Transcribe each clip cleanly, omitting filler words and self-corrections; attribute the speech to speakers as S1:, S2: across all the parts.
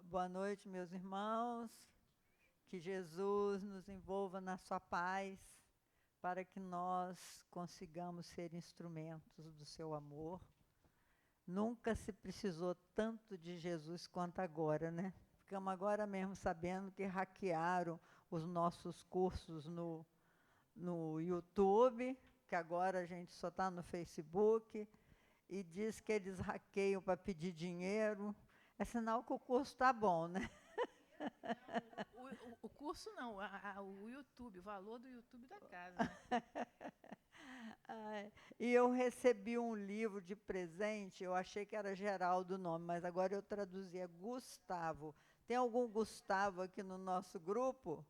S1: Boa noite, meus irmãos. Que Jesus nos envolva na sua paz, para que nós consigamos ser instrumentos do seu amor. Nunca se precisou tanto de Jesus quanto agora, né? Ficamos agora mesmo sabendo que hackearam os nossos cursos no YouTube, que agora a gente só está no Facebook, e diz que eles hackeiam para pedir dinheiro. É sinal que o curso está bom, né?
S2: O curso não, o YouTube, o valor do YouTube da casa. Né?
S1: Ai, e eu recebi um livro de presente, eu achei que era Geraldo o nome, mas agora eu traduzi, é Gustavo. Tem algum Gustavo aqui no nosso grupo?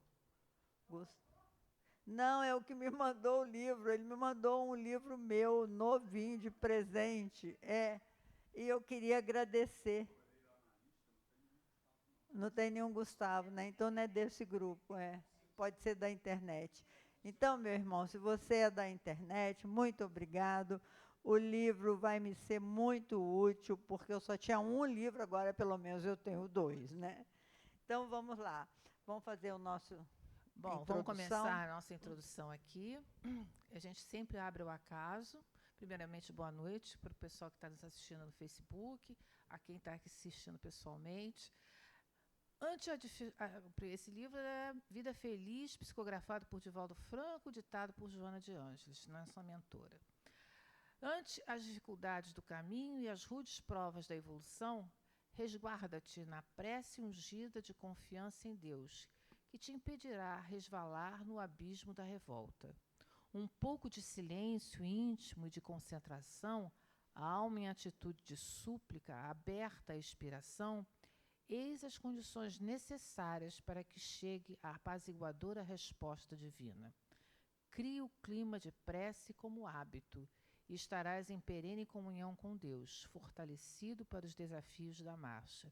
S1: Não, é o que me mandou o livro, ele me mandou um livro meu, novinho, de presente. E eu queria agradecer. Não tem nenhum Gustavo, né? Então não é desse grupo, pode ser da internet. Então, meu irmão, se você é da internet, muito obrigado. O livro vai me ser muito útil, porque eu só tinha um livro, agora pelo menos eu tenho dois, né? Então vamos lá. Vamos fazer o nosso
S2: Bom, vamos
S1: introdução.
S2: começar a nossa introdução aqui. A gente sempre abre o acaso. Primeiramente, boa noite para o pessoal que está nos assistindo no Facebook, a quem está aqui assistindo pessoalmente. Esse livro é Vida Feliz, psicografado por Divaldo Franco, ditado por Joana de Ângeles, nossa mentora. Ante as dificuldades do caminho e as rudes provas da evolução, resguarda-te na prece ungida de confiança em Deus, que te impedirá resvalar no abismo da revolta. Um pouco de silêncio íntimo e de concentração, a alma em atitude de súplica, aberta à expiração, eis as condições necessárias para que chegue a apaziguadora resposta divina. Cria o clima de prece como hábito e estarás em perene comunhão com Deus, fortalecido para os desafios da marcha.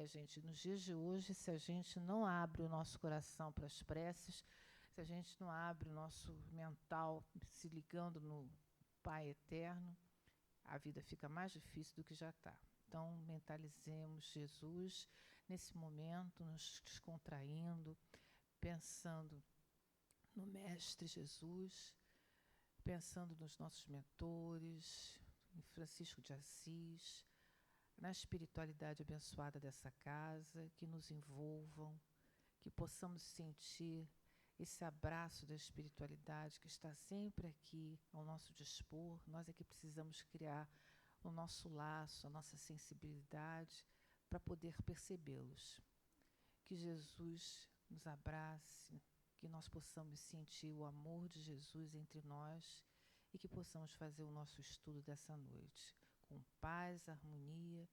S2: Gente, nos dias de hoje, se a gente não abre o nosso coração para as preces, se a gente não abre o nosso mental se ligando no Pai Eterno, a vida fica mais difícil do que já está. Então, mentalizemos Jesus nesse momento, nos descontraindo, pensando no Mestre Jesus, pensando nos nossos mentores, em Francisco de Assis, na espiritualidade abençoada dessa casa, que nos envolvam, que possamos sentir esse abraço da espiritualidade que está sempre aqui ao nosso dispor. Nós é que precisamos criar o nosso laço, a nossa sensibilidade, para poder percebê-los. Que Jesus nos abrace, que nós possamos sentir o amor de Jesus entre nós e que possamos fazer o nosso estudo dessa noite com paz, harmonia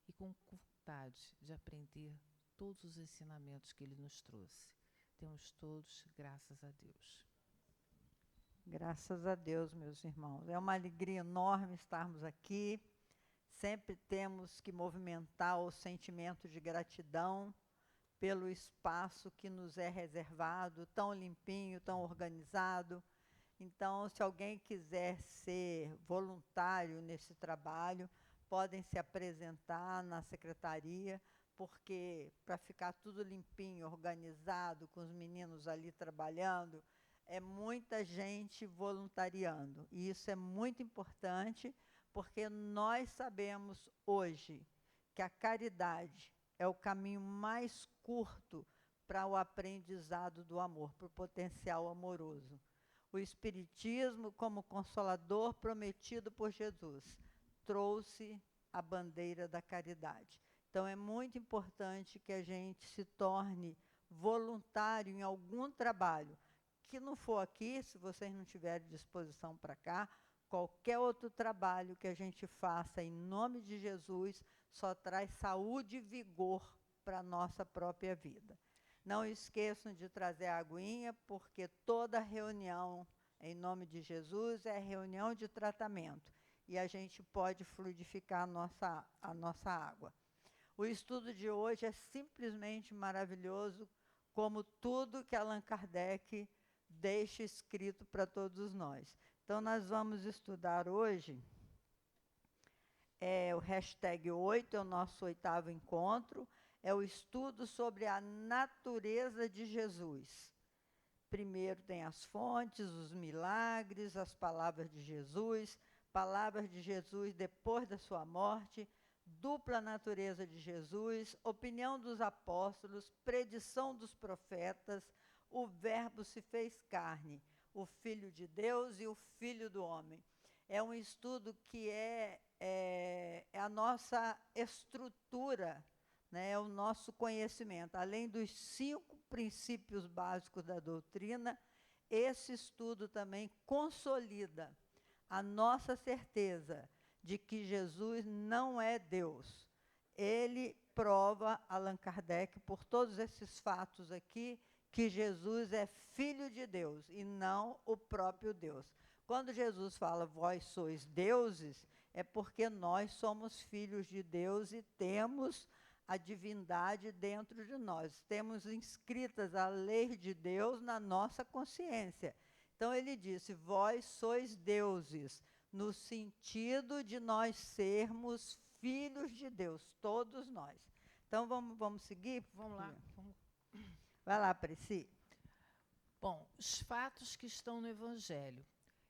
S2: e com vontade de aprender todos os ensinamentos que Ele nos trouxe. Temos todos, graças a Deus.
S1: Graças a Deus, meus irmãos. É uma alegria enorme estarmos aqui. Sempre temos que movimentar o sentimento de gratidão pelo espaço que nos é reservado, tão limpinho, tão organizado. Então, se alguém quiser ser voluntário nesse trabalho, podem se apresentar na secretaria, porque para ficar tudo limpinho, organizado, com os meninos ali trabalhando, é muita gente voluntariando. E isso é muito importante, porque nós sabemos hoje que a caridade é o caminho mais curto para o aprendizado do amor, para o potencial amoroso. O Espiritismo, como consolador prometido por Jesus, trouxe a bandeira da caridade. Então, é muito importante que a gente se torne voluntário em algum trabalho. Que não for aqui, se vocês não tiverem disposição para cá, qualquer outro trabalho que a gente faça em nome de Jesus só traz saúde e vigor para a nossa própria vida. Não esqueçam de trazer a aguinha, porque toda reunião em nome de Jesus é reunião de tratamento. E a gente pode fluidificar a nossa água. O estudo de hoje é simplesmente maravilhoso, como tudo que Allan Kardec deixa escrito para todos nós. Então, nós vamos estudar hoje é o hashtag 8, é o nosso 8º encontro, é o estudo sobre a natureza de Jesus. Primeiro tem as fontes, os milagres, as palavras de Jesus depois da sua morte, dupla natureza de Jesus, opinião dos apóstolos, predição dos profetas, o Verbo se fez carne, o Filho de Deus e o Filho do homem. É um estudo que é a nossa estrutura, né, é o nosso conhecimento. Além dos 5 princípios básicos da doutrina, esse estudo também consolida a nossa certeza de que Jesus não é Deus. Ele prova, Allan Kardec, por todos esses fatos aqui, que Jesus é Filho de Deus e não o próprio Deus. Quando Jesus fala, vós sois deuses, é porque nós somos filhos de Deus e temos a divindade dentro de nós. Temos inscritas a lei de Deus na nossa consciência. Então ele disse, vós sois deuses, no sentido de nós sermos filhos de Deus, todos nós. Então vamos seguir?
S2: Vamos lá.
S1: Vai lá, Preci.
S2: Bom, os fatos que estão no Evangelho.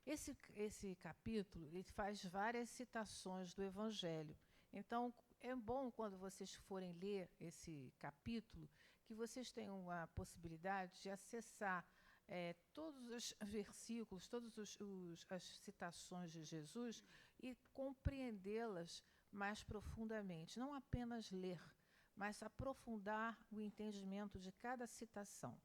S2: Esse capítulo ele faz várias citações do Evangelho. Então, é bom, quando vocês forem ler esse capítulo, que vocês tenham a possibilidade de acessar todos os versículos, todas as citações de Jesus e compreendê-las mais profundamente. Não apenas ler, mas aprofundar o entendimento de cada citação.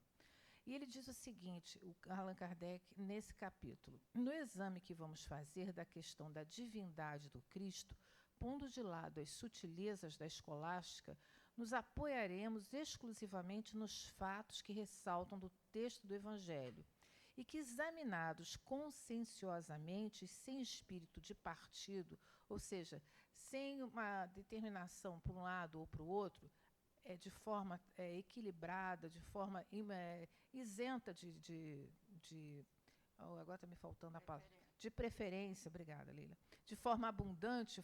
S2: E ele diz o seguinte, o Allan Kardec, nesse capítulo: no exame que vamos fazer da questão da divindade do Cristo, pondo de lado as sutilezas da escolástica, nos apoiaremos exclusivamente nos fatos que ressaltam do texto do Evangelho e que, examinados conscienciosamente, sem espírito de partido, ou seja, sem uma determinação para um lado ou para o outro, de forma equilibrada, de forma isenta agora está me faltando a palavra. De preferência, obrigada, Leila. De forma abundante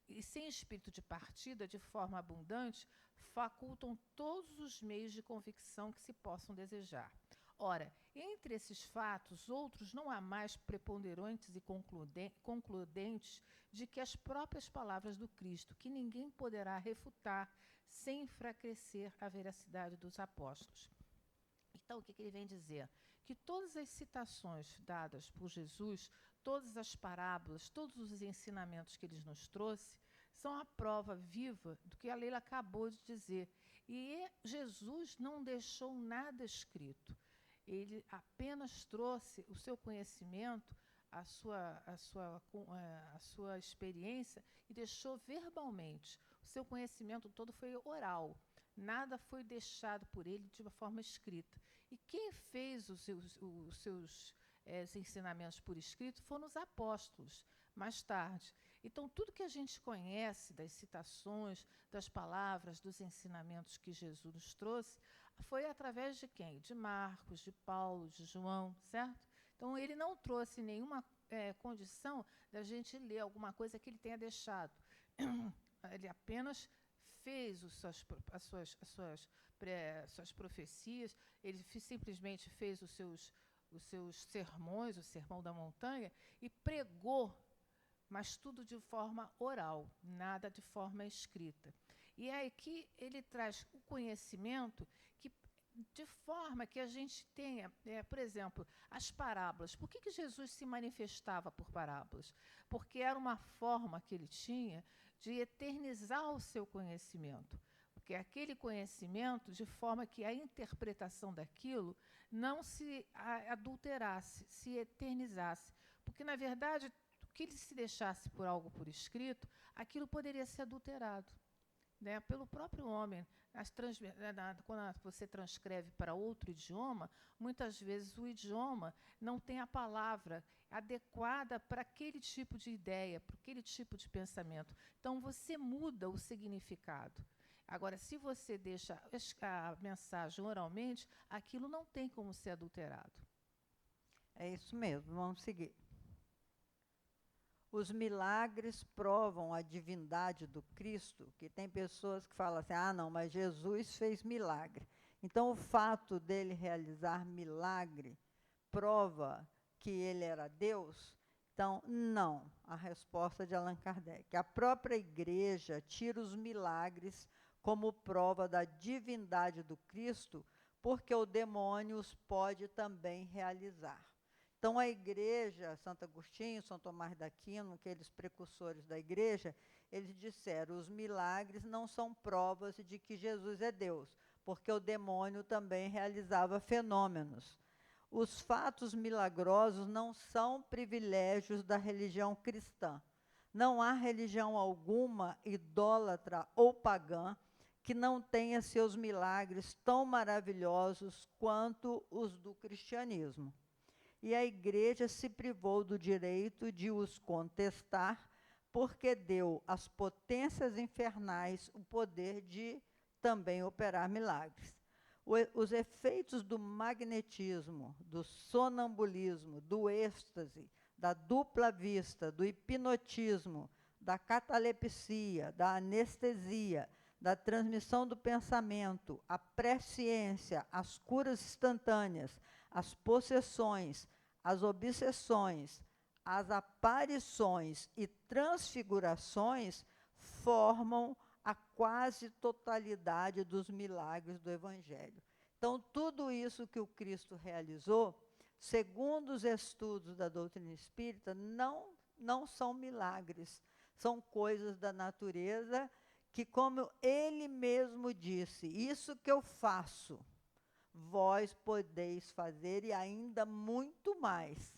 S2: e sem espírito de partida, de forma abundante, facultam todos os meios de convicção que se possam desejar. Ora, entre esses fatos, outros não há mais preponderantes e concludentes de que as próprias palavras do Cristo, que ninguém poderá refutar sem enfraquecer a veracidade dos apóstolos. Então, o que ele vem dizer? Que todas as citações dadas por Jesus, todas as parábolas, todos os ensinamentos que ele nos trouxe, são a prova viva do que a Leila acabou de dizer. E Jesus não deixou nada escrito. Ele apenas trouxe o seu conhecimento, a sua experiência, e deixou verbalmente. O seu conhecimento todo foi oral. Nada foi deixado por ele de uma forma escrita. E quem fez os seus ensinamentos por escrito foram os apóstolos, mais tarde. Então, tudo que a gente conhece das citações, das palavras, dos ensinamentos que Jesus nos trouxe, foi através de quem? De Marcos, de Paulo, de João, certo? Então, ele não trouxe nenhuma condição da gente ler alguma coisa que ele tenha deixado. Ele apenas fez suas profecias, ele simplesmente fez os seus sermões, o Sermão da Montanha, e pregou, mas tudo de forma oral, nada de forma escrita. E é aqui ele traz o conhecimento de forma que a gente tenha, por exemplo, as parábolas. Por que Jesus se manifestava por parábolas? Porque era uma forma que ele tinha de eternizar o seu conhecimento. Porque aquele conhecimento, de forma que a interpretação daquilo não se adulterasse, se eternizasse. Porque, na verdade, o que ele se deixasse por algo por escrito, aquilo poderia ser adulterado, né, pelo próprio homem. Quando você transcreve para outro idioma, muitas vezes o idioma não tem a palavra adequada para aquele tipo de ideia, para aquele tipo de pensamento. Então, você muda o significado. Agora, se você deixa a mensagem oralmente, aquilo não tem como ser adulterado.
S1: É isso mesmo, vamos seguir. Os milagres provam a divindade do Cristo, que tem pessoas que falam assim, ah, não, mas Jesus fez milagre. Então, o fato dele realizar milagre prova que ele era Deus? Então, não. A resposta de Allan Kardec. A própria igreja tira os milagres como prova da divindade do Cristo, porque o demônio os pode também realizar. Então, a igreja, Santo Agostinho, São Tomás d'Aquino, aqueles precursores da igreja, eles disseram, os milagres não são provas de que Jesus é Deus, porque o demônio também realizava fenômenos. Os fatos milagrosos não são privilégios da religião cristã. Não há religião alguma, idólatra ou pagã, que não tenha seus milagres tão maravilhosos quanto os do cristianismo. E a igreja se privou do direito de os contestar, porque deu às potências infernais o poder de também operar milagres. Os efeitos do magnetismo, do sonambulismo, do êxtase, da dupla vista, do hipnotismo, da catalepsia, da anestesia, da transmissão do pensamento, a presciência, as curas instantâneas, as possessões, as obsessões, as aparições e transfigurações formam a quase totalidade dos milagres do Evangelho. Então, tudo isso que o Cristo realizou, segundo os estudos da doutrina espírita, não são milagres, são coisas da natureza que, como ele mesmo disse, isso que eu faço, vós podeis fazer e ainda muito mais.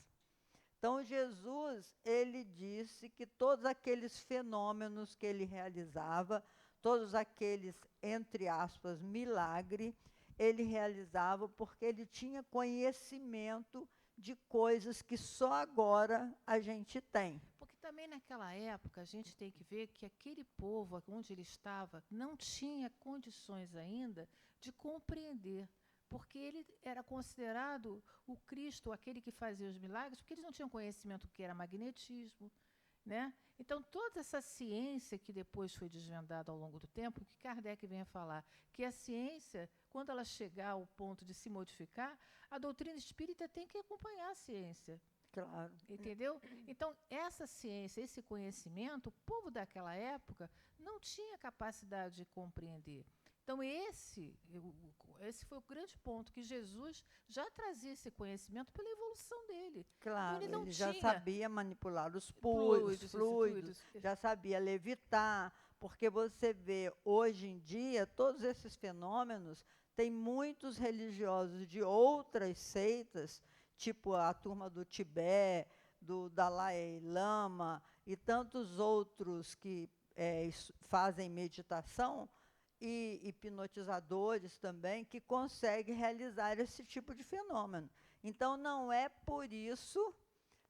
S1: Então, Jesus, ele disse que todos aqueles fenômenos que ele realizava, todos aqueles, entre aspas, milagre, ele realizava porque ele tinha conhecimento de coisas que só agora a gente tem.
S2: Porque também naquela época a gente tem que ver que aquele povo onde ele estava não tinha condições ainda de compreender, porque ele era considerado o Cristo, aquele que fazia os milagres, porque eles não tinham conhecimento do que era magnetismo, né? Então, toda essa ciência que depois foi desvendada ao longo do tempo, que Kardec vem a falar, que a ciência, quando ela chegar ao ponto de se modificar, a doutrina espírita tem que acompanhar a ciência.
S1: Claro.
S2: Entendeu? Então, essa ciência, esse conhecimento, o povo daquela época não tinha capacidade de compreender. Então, esse foi o grande ponto, que Jesus já trazia esse conhecimento pela evolução dele.
S1: Claro,
S2: então,
S1: ele já sabia manipular os fluidos, já sabia levitar, porque você vê, hoje em dia, todos esses fenômenos, tem muitos religiosos de outras seitas, tipo a turma do Tibete, do Dalai Lama e tantos outros que fazem meditação, e hipnotizadores também, que conseguem realizar esse tipo de fenômeno. Então, não é por isso,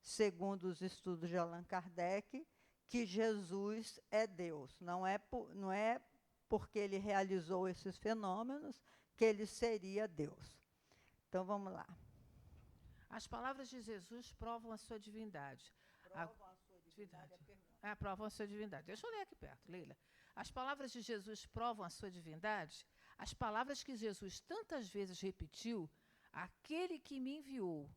S1: segundo os estudos de Allan Kardec, que Jesus é Deus. Não é porque ele realizou esses fenômenos que ele seria Deus. Então, vamos lá.
S2: As palavras de Jesus provam a sua divindade.
S1: Provam a sua divindade,
S2: provam a sua divindade. Deixa eu ler aqui perto, Leila. As palavras de Jesus provam a sua divindade? As palavras que Jesus tantas vezes repetiu, aquele que me enviou,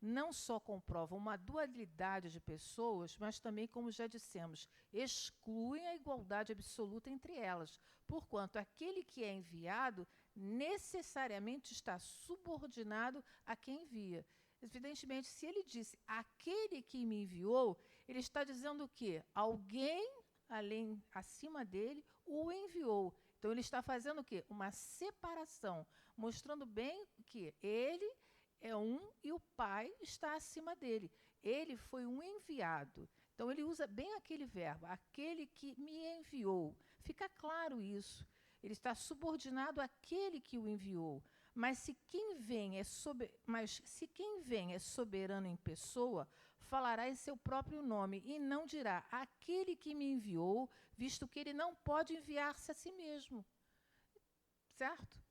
S2: não só comprovam uma dualidade de pessoas, mas também, como já dissemos, excluem a igualdade absoluta entre elas, porquanto aquele que é enviado necessariamente está subordinado a quem envia. Evidentemente, se ele disse aquele que me enviou, ele está dizendo o quê? Alguém acima dele o enviou. Então, ele está fazendo o quê? Uma separação, mostrando bem que ele é um e o Pai está acima dele. Ele foi um enviado. Então, ele usa bem aquele verbo, aquele que me enviou. Fica claro isso. Ele está subordinado àquele que o enviou. Mas se quem vem é soberano em pessoa, falará em seu próprio nome e não dirá aquele que me enviou, visto que ele não pode enviar-se a si mesmo. Certo?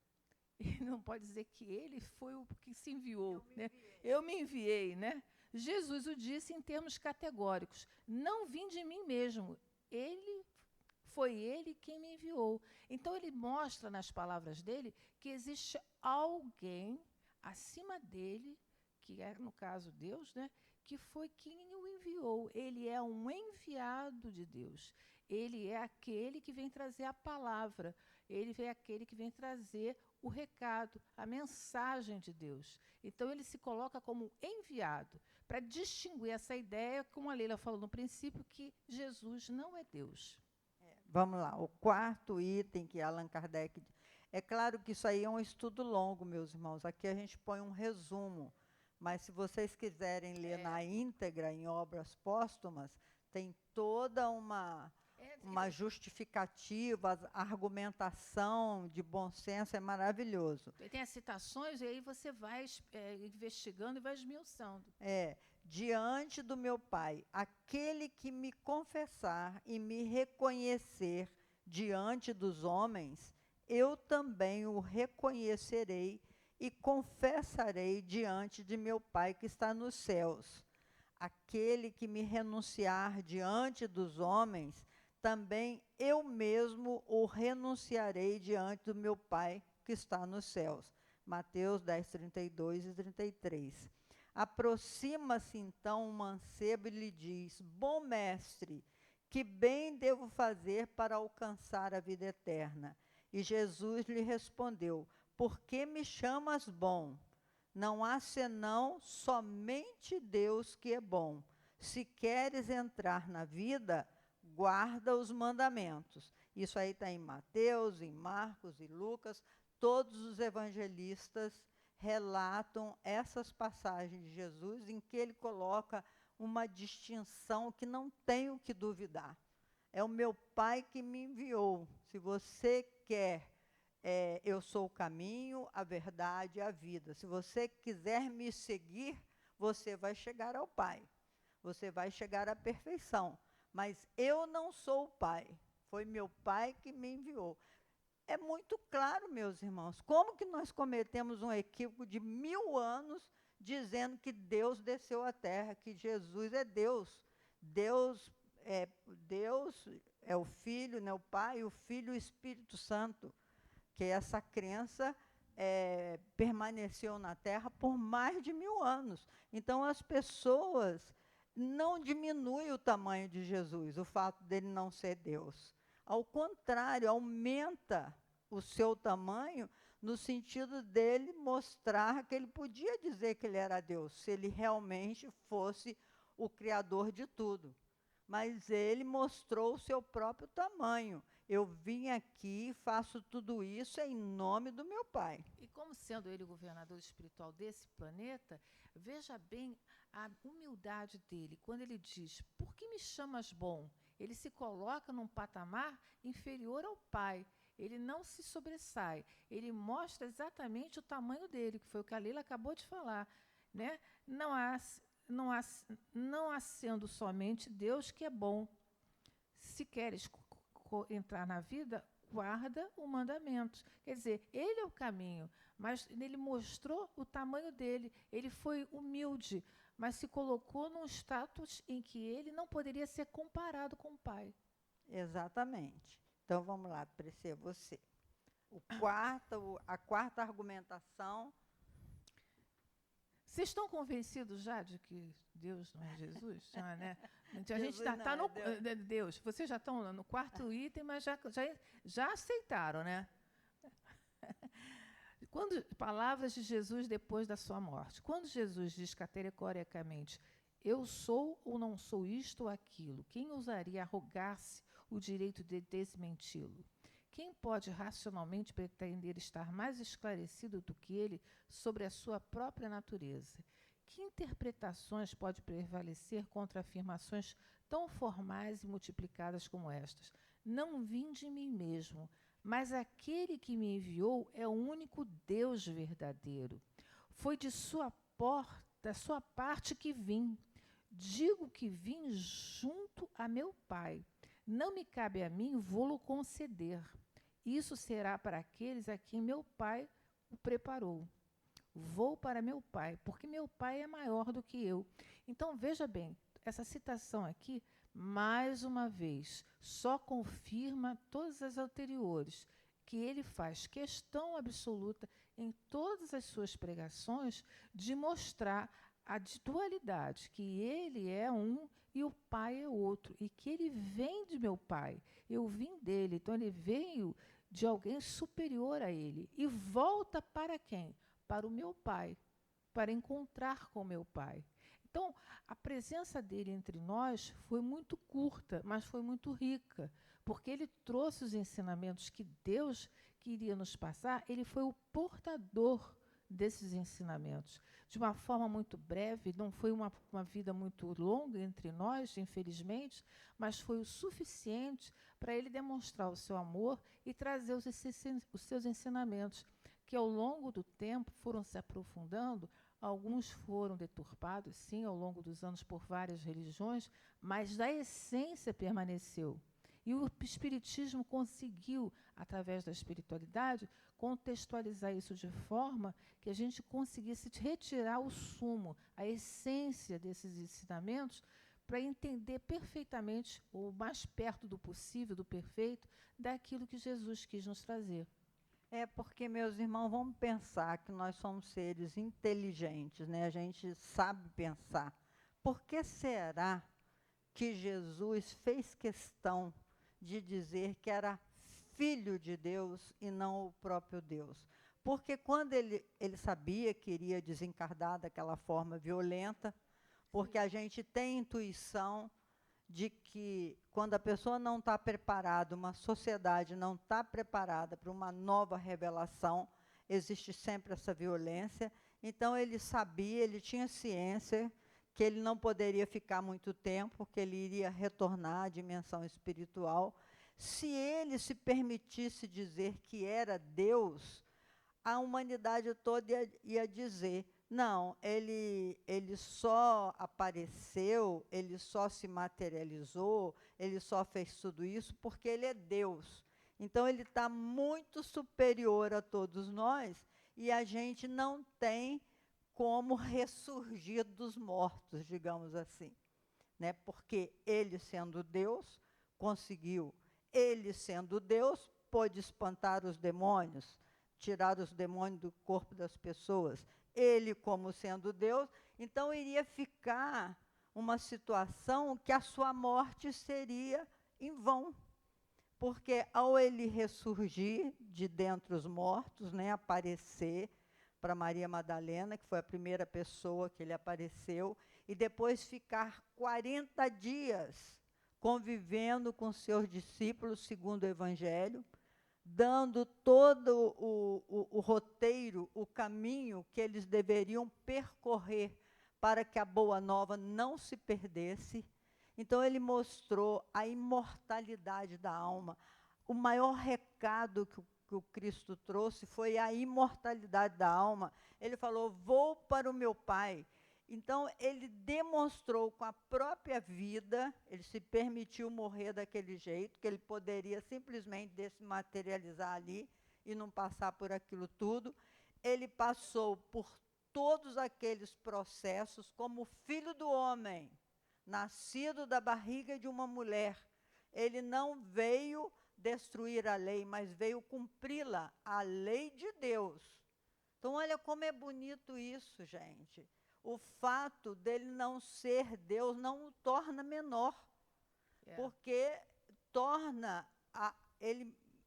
S2: Ele não pode dizer que ele foi o que se enviou. Eu me enviei, né? Jesus o disse em termos categóricos: não vim de mim mesmo, foi ele quem me enviou. Então ele mostra nas palavras dele que existe alguém acima dele, que é, no caso, Deus, né, que foi quem o enviou. Ele é um enviado de Deus. Ele é aquele que vem trazer a palavra. Ele é aquele que vem trazer o recado, a mensagem de Deus. Então ele se coloca como enviado, para distinguir essa ideia, como a Leila falou no princípio, que Jesus não é Deus.
S1: Vamos lá, o quarto item que Allan Kardec... É claro que isso aí é um estudo longo, meus irmãos. Aqui a gente põe um resumo, mas se vocês quiserem ler na íntegra, em obras póstumas, tem toda uma justificativa, argumentação de bom senso, é maravilhoso.
S2: Tem as citações e aí você vai investigando e vai esmiuçando.
S1: Diante do meu Pai, aquele que me confessar e me reconhecer diante dos homens, eu também o reconhecerei e confessarei diante de meu Pai que está nos céus. Aquele que me renunciar diante dos homens, também eu mesmo o renunciarei diante do meu Pai que está nos céus. Mateus 10, 32 e 33. Aproxima-se então o mancebo e lhe diz: bom mestre, que bem devo fazer para alcançar a vida eterna? E Jesus lhe respondeu: por que me chamas bom? Não há senão somente Deus que é bom. Se queres entrar na vida, guarda os mandamentos. Isso aí está em Mateus, em Marcos e Lucas. Todos os evangelistas relatam essas passagens de Jesus em que ele coloca uma distinção que não tenho que duvidar. É o meu Pai que me enviou. Se você quer, eu sou o caminho, a verdade e a vida. Se você quiser me seguir, você vai chegar ao Pai. Você vai chegar à perfeição. Mas eu não sou o Pai. Foi meu Pai que me enviou. É muito claro, meus irmãos, como que nós cometemos um equívoco de 1000 anos dizendo que Deus desceu à terra, que Jesus é Deus. Deus é o Filho, né, o Pai, o Filho e o Espírito Santo. Que essa crença permaneceu na terra por mais de 1000 anos. Então, as pessoas não diminuem o tamanho de Jesus, o fato dele não ser Deus. Ao contrário, aumenta o seu tamanho no sentido dele mostrar que ele podia dizer que ele era Deus, se ele realmente fosse o Criador de tudo. Mas ele mostrou o seu próprio tamanho. Eu vim aqui e faço tudo isso em nome do meu Pai.
S2: E como sendo ele o governador espiritual desse planeta, veja bem a humildade dele, quando ele diz: por que me chamas bom? Ele se coloca num patamar inferior ao Pai. Ele não se sobressai. Ele mostra exatamente o tamanho dele, que foi o que a Leila acabou de falar, né? Não há sendo somente Deus que é bom. Se queres entrar na vida, guarda o mandamento. Quer dizer, ele é o caminho, mas ele mostrou o tamanho dele. Ele foi humilde, mas se colocou num status em que ele não poderia ser comparado com o Pai.
S1: Exatamente. Então, vamos lá, Priscila, você. A quarta argumentação.
S2: Vocês estão convencidos já de que Deus não é Jesus? Já, né? A gente está no Deus. Vocês já estão no quarto item, mas já aceitaram, né? Palavras de Jesus depois da sua morte. Quando Jesus diz categoricamente: eu sou ou não sou isto ou aquilo, quem ousaria arrogar-se o direito de desmenti-lo? Quem pode racionalmente pretender estar mais esclarecido do que ele sobre a sua própria natureza? Que interpretações pode prevalecer contra afirmações tão formais e multiplicadas como estas? Não vim de mim mesmo, mas aquele que me enviou é o único Deus verdadeiro. Foi da sua parte que vim. Digo que vim junto a meu Pai. Não me cabe a mim vô-lo conceder. Isso será para aqueles a quem meu Pai o preparou. Vou para meu Pai, porque meu Pai é maior do que eu, Então, veja bem, essa citação aqui, mais uma vez, só confirma todas as anteriores, que ele faz questão absoluta em todas as suas pregações de mostrar a dualidade, que ele é um e o pai é outro, e que ele vem de meu pai, eu vim dele, então ele veio de alguém superior a ele, e volta para quem? Para o meu pai, para encontrar com meu pai. Então, a presença dele entre nós foi muito curta, mas foi muito rica, porque ele trouxe os ensinamentos que Deus queria nos passar, ele foi o portador desses ensinamentos. De uma forma muito breve, não foi uma vida muito longa entre nós, infelizmente, mas foi o suficiente para ele demonstrar o seu amor e trazer os seus ensinamentos, que ao longo do tempo foram se aprofundando. Alguns foram deturpados, sim, ao longo dos anos por várias religiões, mas da essência permaneceu. E o Espiritismo conseguiu, através da espiritualidade, contextualizar isso de forma que a gente conseguisse retirar o sumo, a essência desses ensinamentos, para entender perfeitamente, ou mais perto do possível, do perfeito, daquilo que Jesus quis nos trazer.
S1: É porque, meus irmãos, vamos pensar que nós somos seres inteligentes, né? A gente sabe pensar. Por que será que Jesus fez questão de dizer que era filho de Deus e não o próprio Deus? Porque quando ele sabia que iria desencarnar daquela forma violenta, porque a gente tem intuição de que quando a pessoa não está preparada, uma sociedade não está preparada para uma nova revelação, existe sempre essa violência. Então ele sabia, ele tinha ciência que ele não poderia ficar muito tempo, que ele iria retornar à dimensão espiritual. Se ele se permitisse dizer que era Deus, a humanidade toda ia dizer: não, ele só apareceu, ele só se materializou, ele só fez tudo isso porque ele é Deus. Então, ele está muito superior a todos nós e a gente não tem como ressurgir dos mortos, digamos assim, né? Porque ele, sendo Deus, conseguiu. Ele, sendo Deus, pôde espantar os demônios, tirar os demônios do corpo das pessoas. Ele, como sendo Deus, então iria ficar uma situação que a sua morte seria em vão. Porque ao ele ressurgir de dentre os mortos, né, aparecer para Maria Madalena, que foi a primeira pessoa que ele apareceu, e depois ficar 40 dias convivendo com seus discípulos, segundo o Evangelho, dando todo o roteiro, o caminho que eles deveriam percorrer para que a boa nova não se perdesse. Então, ele mostrou a imortalidade da alma. O maior recado que o Cristo trouxe foi a imortalidade da alma. Ele falou: vou para o meu Pai. Então, ele demonstrou com a própria vida, ele se permitiu morrer daquele jeito, que ele poderia simplesmente desmaterializar ali e não passar por aquilo tudo. Ele passou por todos aqueles processos como filho do homem, nascido da barriga de uma mulher. Ele não veio destruir a lei, mas veio cumpri-la, a lei de Deus. Então, olha como é bonito isso, gente. O fato dele não ser Deus não o torna menor, porque torna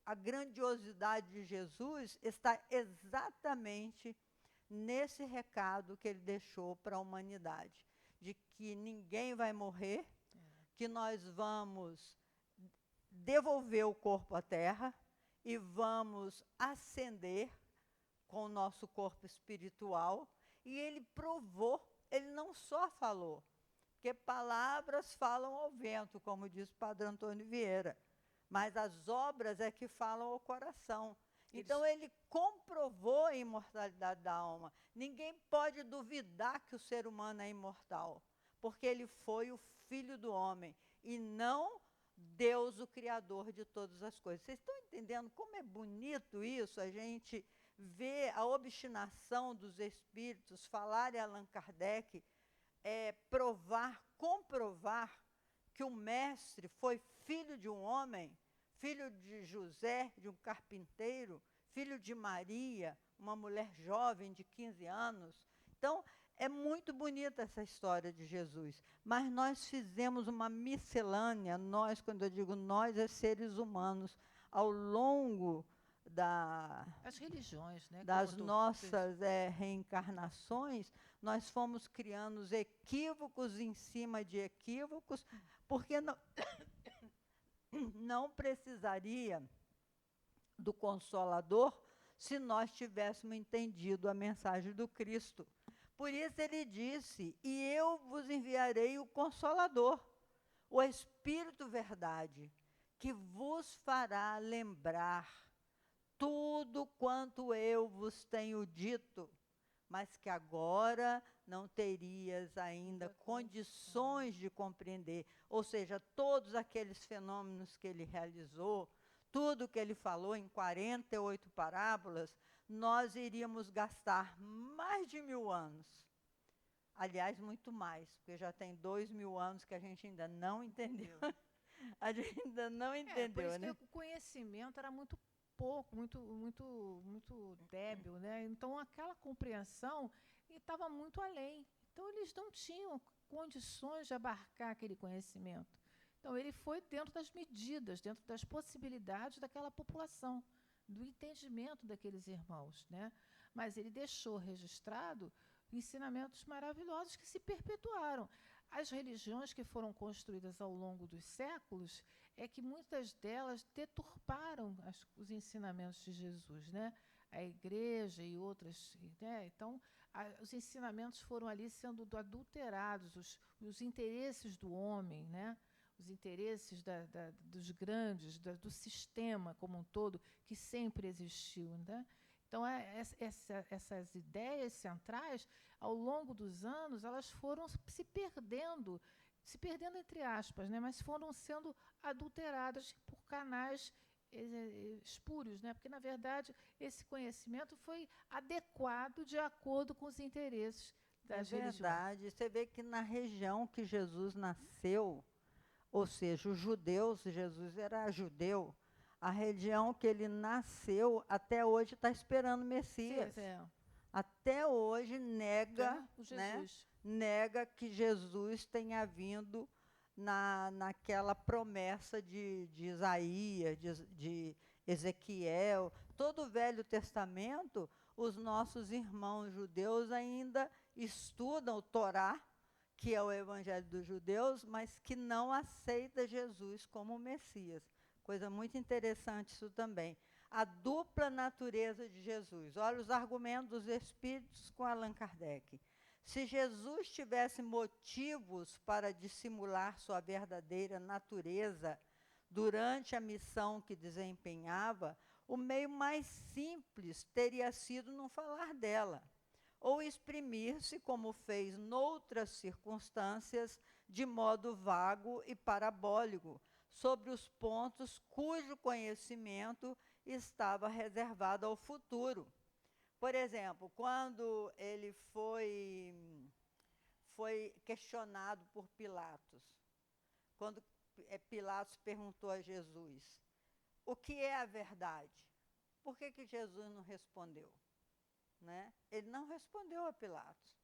S1: a grandiosidade de Jesus está exatamente nesse recado que ele deixou para a humanidade, de que ninguém vai morrer, que nós vamos devolver o corpo à terra e vamos ascender com o nosso corpo espiritual. E ele provou, ele não só falou, porque palavras falam ao vento, como diz o Padre Antônio Vieira, mas as obras é que falam ao coração. Então, ele comprovou a imortalidade da alma. Ninguém pode duvidar que o ser humano é imortal, porque ele foi o Filho do homem, e não Deus, o Criador de todas as coisas. Vocês estão entendendo como é bonito isso? A gente vê a obstinação dos espíritos falarem a Allan Kardec comprovar que o mestre foi filho de um homem, filho de José, de um carpinteiro, filho de Maria, uma mulher jovem de 15 anos. Então, é muito bonita essa história de Jesus, mas nós fizemos uma miscelânea, nós, quando eu digo nós, é seres humanos, ao longo
S2: As religiões, né?
S1: das nossas reencarnações, nós fomos criando os equívocos em cima de equívocos, porque não precisaria do Consolador se nós tivéssemos entendido a mensagem do Cristo. Por isso ele disse, e eu vos enviarei o Consolador, o Espírito Verdade, que vos fará lembrar tudo quanto eu vos tenho dito, mas que agora não terias ainda condições de compreender. Ou seja, todos aqueles fenômenos que ele realizou, tudo que ele falou em 48 parábolas, nós iríamos gastar mais de 1000 anos. Aliás, muito mais, porque já tem 2000 anos que a gente ainda não entendeu. A gente ainda não entendeu,
S2: por isso
S1: né?
S2: que o conhecimento era muito pouco, muito débil, né? Então aquela compreensão estava muito além. Então eles não tinham condições de abarcar aquele conhecimento. Então ele foi dentro das medidas, dentro das possibilidades daquela população, do entendimento daqueles irmãos, né? Mas ele deixou registrado ensinamentos maravilhosos que se perpetuaram. As religiões que foram construídas ao longo dos séculos é que muitas delas deturparam os ensinamentos de Jesus, né? A igreja e outras, né? Então, os ensinamentos foram ali sendo adulterados, os interesses do homem, né? Os interesses dos grandes, do sistema como um todo, que sempre existiu, né? Então, essas ideias centrais, ao longo dos anos, elas foram se perdendo entre aspas, né? Mas foram sendo adulteradas por canais espúrios, né? Porque, na verdade, esse conhecimento foi adequado de acordo com os interesses das religiões.
S1: É verdade. Você vê que na região que Jesus nasceu, ou seja, os judeus, Jesus era judeu, a região que ele nasceu até hoje está esperando o Messias.
S2: Sim,
S1: até hoje nega, né,
S2: Jesus.
S1: nega que Jesus tenha vindo naquela promessa de Isaías, de Ezequiel. Todo o Velho Testamento, os nossos irmãos judeus ainda estudam o Torá, que é o Evangelho dos judeus, mas que não aceita Jesus como Messias. Coisa muito interessante isso também. A dupla natureza de Jesus. Olha os argumentos dos espíritos com Allan Kardec. Se Jesus tivesse motivos para dissimular sua verdadeira natureza durante a missão que desempenhava, o meio mais simples teria sido não falar dela, ou exprimir-se, como fez noutras circunstâncias, de modo vago e parabólico, sobre os pontos cujo conhecimento estava reservado ao futuro. Por exemplo, quando ele foi questionado por Pilatos, quando Pilatos perguntou a Jesus, o que é a verdade? Por que Jesus não respondeu? Né? Ele não respondeu a Pilatos.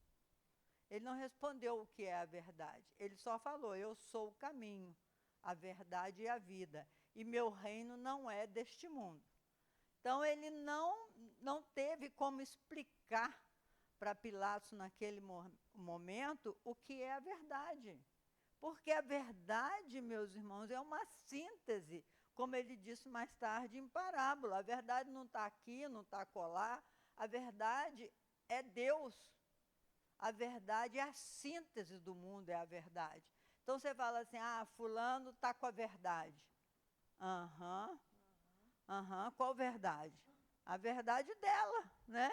S1: Ele não respondeu o que é a verdade. Ele só falou, eu sou o caminho, a verdade e a vida, e meu reino não é deste mundo. Então, ele não teve como explicar para Pilatos, naquele momento, o que é a verdade. Porque a verdade, meus irmãos, é uma síntese, como ele disse mais tarde em parábola. A verdade não está aqui, não está acolá. A verdade é Deus. A verdade é a síntese do mundo, é a verdade. Então, você fala assim, fulano está com a verdade. Qual verdade? A verdade dela, né?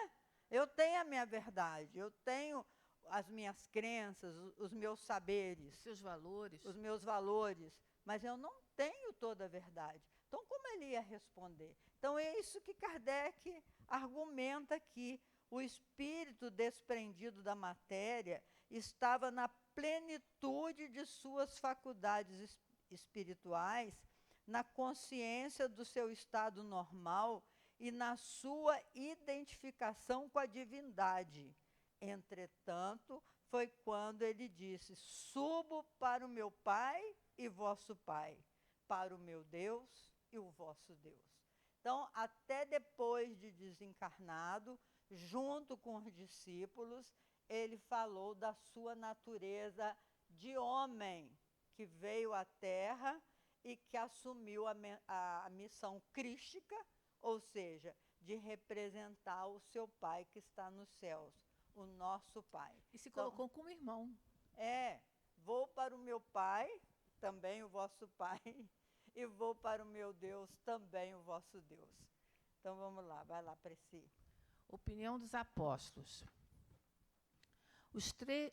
S1: Eu tenho a minha verdade, eu tenho as minhas crenças, os meus saberes.
S2: Seus valores.
S1: Os meus valores, mas eu não tenho toda a verdade. Então, como ele ia responder? Então, é isso que Kardec argumenta aqui. O espírito desprendido da matéria, estava na plenitude de suas faculdades espirituais, na consciência do seu estado normal e na sua identificação com a divindade. Entretanto, foi quando ele disse: subo para o meu Pai e vosso Pai, para o meu Deus e o vosso Deus. Então, até depois de desencarnado, junto com os discípulos, ele falou da sua natureza de homem, que veio à Terra e que assumiu a missão crística, ou seja, de representar o seu Pai que está nos céus, o nosso Pai.
S2: E se colocou como irmão.
S1: Vou para o meu Pai, também o vosso Pai, e vou para o meu Deus, também o vosso Deus. Então vamos lá, vai lá, Preci.
S2: Opinião dos apóstolos.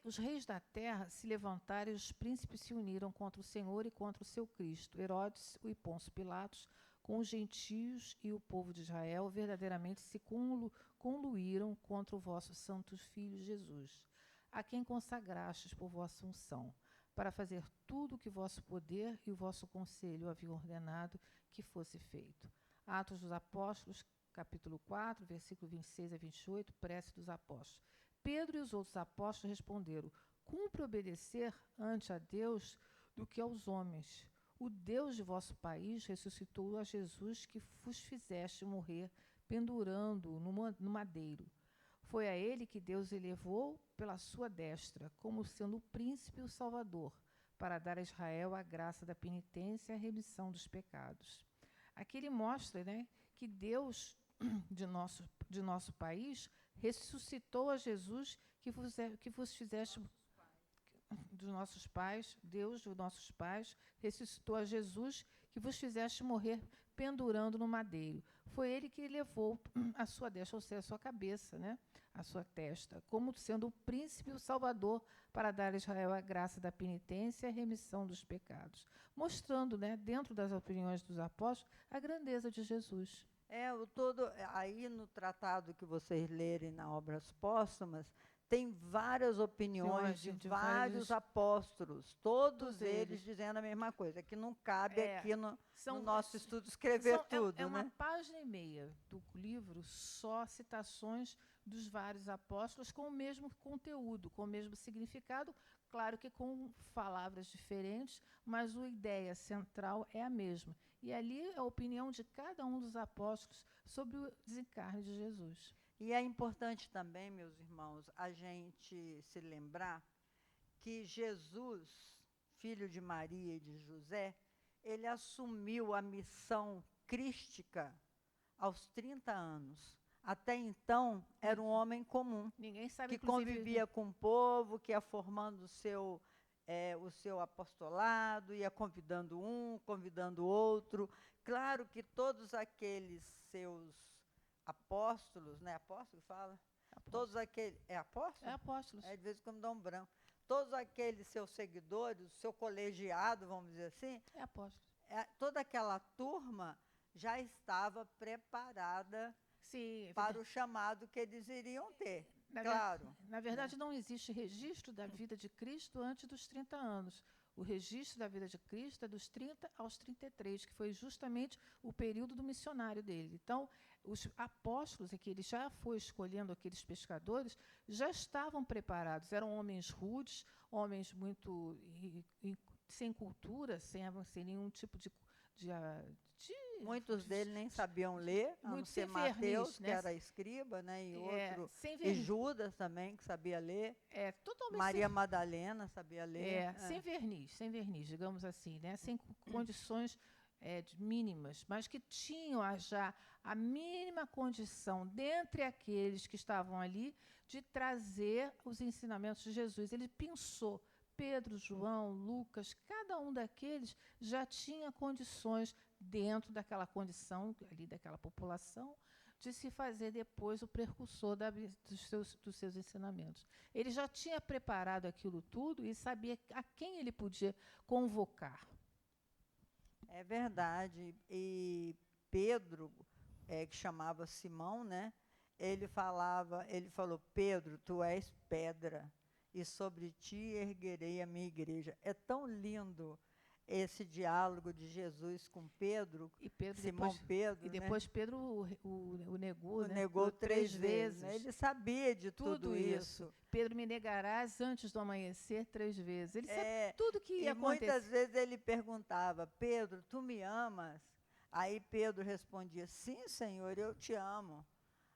S2: Os reis da terra se levantaram e os príncipes se uniram contra o Senhor e contra o seu Cristo. Herodes e Pôncio Pilatos, com os gentios e o povo de Israel, verdadeiramente se conluíram contra o vosso santo Filho Jesus, a quem consagrastes por vossa unção, para fazer tudo o que vosso poder e o vosso conselho haviam ordenado que fosse feito. Atos dos Apóstolos, capítulo 4, versículo 26 a 28, prece dos apóstolos. Pedro e os outros apóstolos responderam: cumpre obedecer ante a Deus do que aos homens. O Deus de vosso país ressuscitou a Jesus, que vos fizeste morrer pendurando-o no madeiro. Foi a ele que Deus elevou pela sua destra, como sendo o príncipe e o salvador, para dar a Israel a graça da penitência e a remissão dos pecados. Aqui ele mostra, né, que Deus de nosso país ressuscitou a Jesus, que vos fizeste dos nossos pais, Deus dos nossos pais, ressuscitou a Jesus, que vos fizeste morrer pendurando no madeiro. Foi ele que levou a sua destra, ou seja, a sua cabeça, né, a sua testa, como sendo o príncipe e o salvador, para dar a Israel a graça da penitência e a remissão dos pecados. Mostrando, né, dentro das opiniões dos apóstolos, a grandeza de Jesus.
S1: Aí no tratado que vocês lerem na Obras Póstumas, tem várias opiniões de vários apóstolos, todos eles dizendo a mesma coisa, que não cabe aqui no nosso estudo escrever tudo.
S2: É uma página e meia do livro, só citações dos vários apóstolos com o mesmo conteúdo, com o mesmo significado, claro que com palavras diferentes, mas a ideia central é a mesma. E ali é a opinião de cada um dos apóstolos sobre o desencarne de Jesus.
S1: E é importante também, meus irmãos, a gente se lembrar que Jesus, filho de Maria e de José, ele assumiu a missão crística aos 30 anos. Até então, era um homem comum,
S2: ninguém sabe,
S1: que convivia com o povo, que ia formando o seu apostolado, ia convidando um, convidando outro. Claro que todos aqueles seus apóstolos, né? Apóstolo fala? Apóstolo. Todos aqueles. É apóstolo?
S2: É apóstolos.
S1: De vez em quando dá um branco. Todos aqueles seus seguidores, o seu colegiado, vamos dizer assim.
S2: É apóstolo.
S1: Toda aquela turma já estava preparada para o chamado que eles iriam ter.
S2: Na verdade, não existe registro da vida de Cristo antes dos 30 anos. O registro da vida de Cristo é dos 30 aos 33, que foi justamente o período do missionário dele. Então, os apóstolos, que ele já foi escolhendo aqueles pescadores, já estavam preparados. Eram homens rudes, homens muito sem cultura, sem nenhum tipo de
S1: muitos deles nem sabiam ler, a não ser Mateus, que era escriba, né, e Judas também, que sabia ler. Maria Madalena sabia ler.
S2: Sem verniz, digamos assim, né, sem condições mínimas, mas que tinham já a mínima condição, dentre aqueles que estavam ali, de trazer os ensinamentos de Jesus. Ele pensou, Pedro, João, Lucas, cada um daqueles já tinha condições, dentro daquela condição, ali daquela população, de se fazer depois o precursor dos seus ensinamentos. Ele já tinha preparado aquilo tudo e sabia a quem ele podia convocar.
S1: É verdade. E Pedro, que chamava Simão, né? Ele falou: Pedro, tu és pedra. e sobre ti erguerei a minha igreja. É tão lindo esse diálogo de Jesus com Pedro,
S2: E Pedro
S1: Simão
S2: depois,
S1: Pedro,
S2: e
S1: né?
S2: depois Pedro o negou,
S1: O
S2: né?
S1: negou
S2: Por
S1: 3 vezes, né? Ele sabia de tudo isso.
S2: Pedro, me negarás antes do amanhecer 3 vezes. Ele sabia
S1: É,
S2: tudo que ia
S1: e muitas
S2: acontecer.
S1: vezes ele perguntava, Pedro, tu me amas? Aí Pedro respondia, sim, Senhor, eu te amo.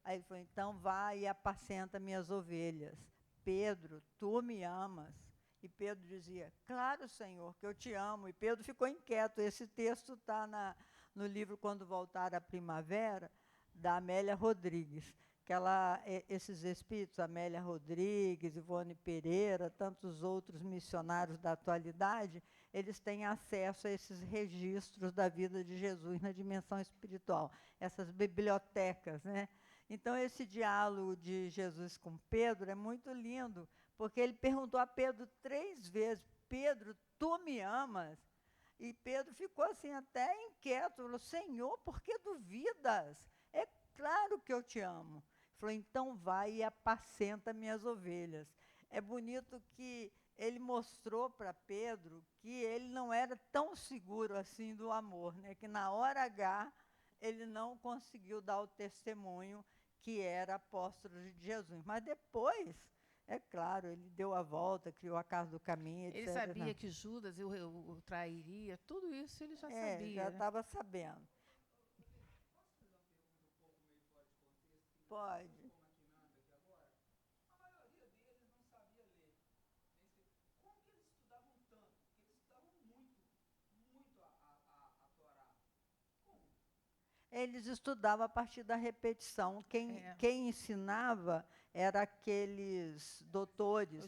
S1: Aí ele falou, então vai e apacenta minhas ovelhas. Pedro, tu me amas? E Pedro dizia, claro, Senhor, que eu te amo. E Pedro ficou inquieto. Esse texto está no livro Quando Voltar a Primavera, da Amélia Rodrigues. Que esses espíritos, Amélia Rodrigues, Ivone Pereira, tantos outros missionários da atualidade, eles têm acesso a esses registros da vida de Jesus na dimensão espiritual, essas bibliotecas, né? Então, esse diálogo de Jesus com Pedro é muito lindo, porque ele perguntou a Pedro 3 vezes, Pedro, tu me amas? E Pedro ficou assim até inquieto, falou, Senhor, por que duvidas? É claro que eu te amo. Ele falou, então vai e apacenta minhas ovelhas. É bonito que ele mostrou para Pedro que ele não era tão seguro assim do amor, né? Que na hora H ele não conseguiu dar o testemunho que era apóstolo de Jesus. Mas depois, é claro, ele deu a volta, criou a Casa do Caminho, etc.
S2: Ele sabia que Judas o trairia, tudo isso ele já sabia,
S1: Já
S2: né?
S1: estava sabendo. Pode. Eles estudavam a partir da repetição. Quem ensinava era aqueles doutores,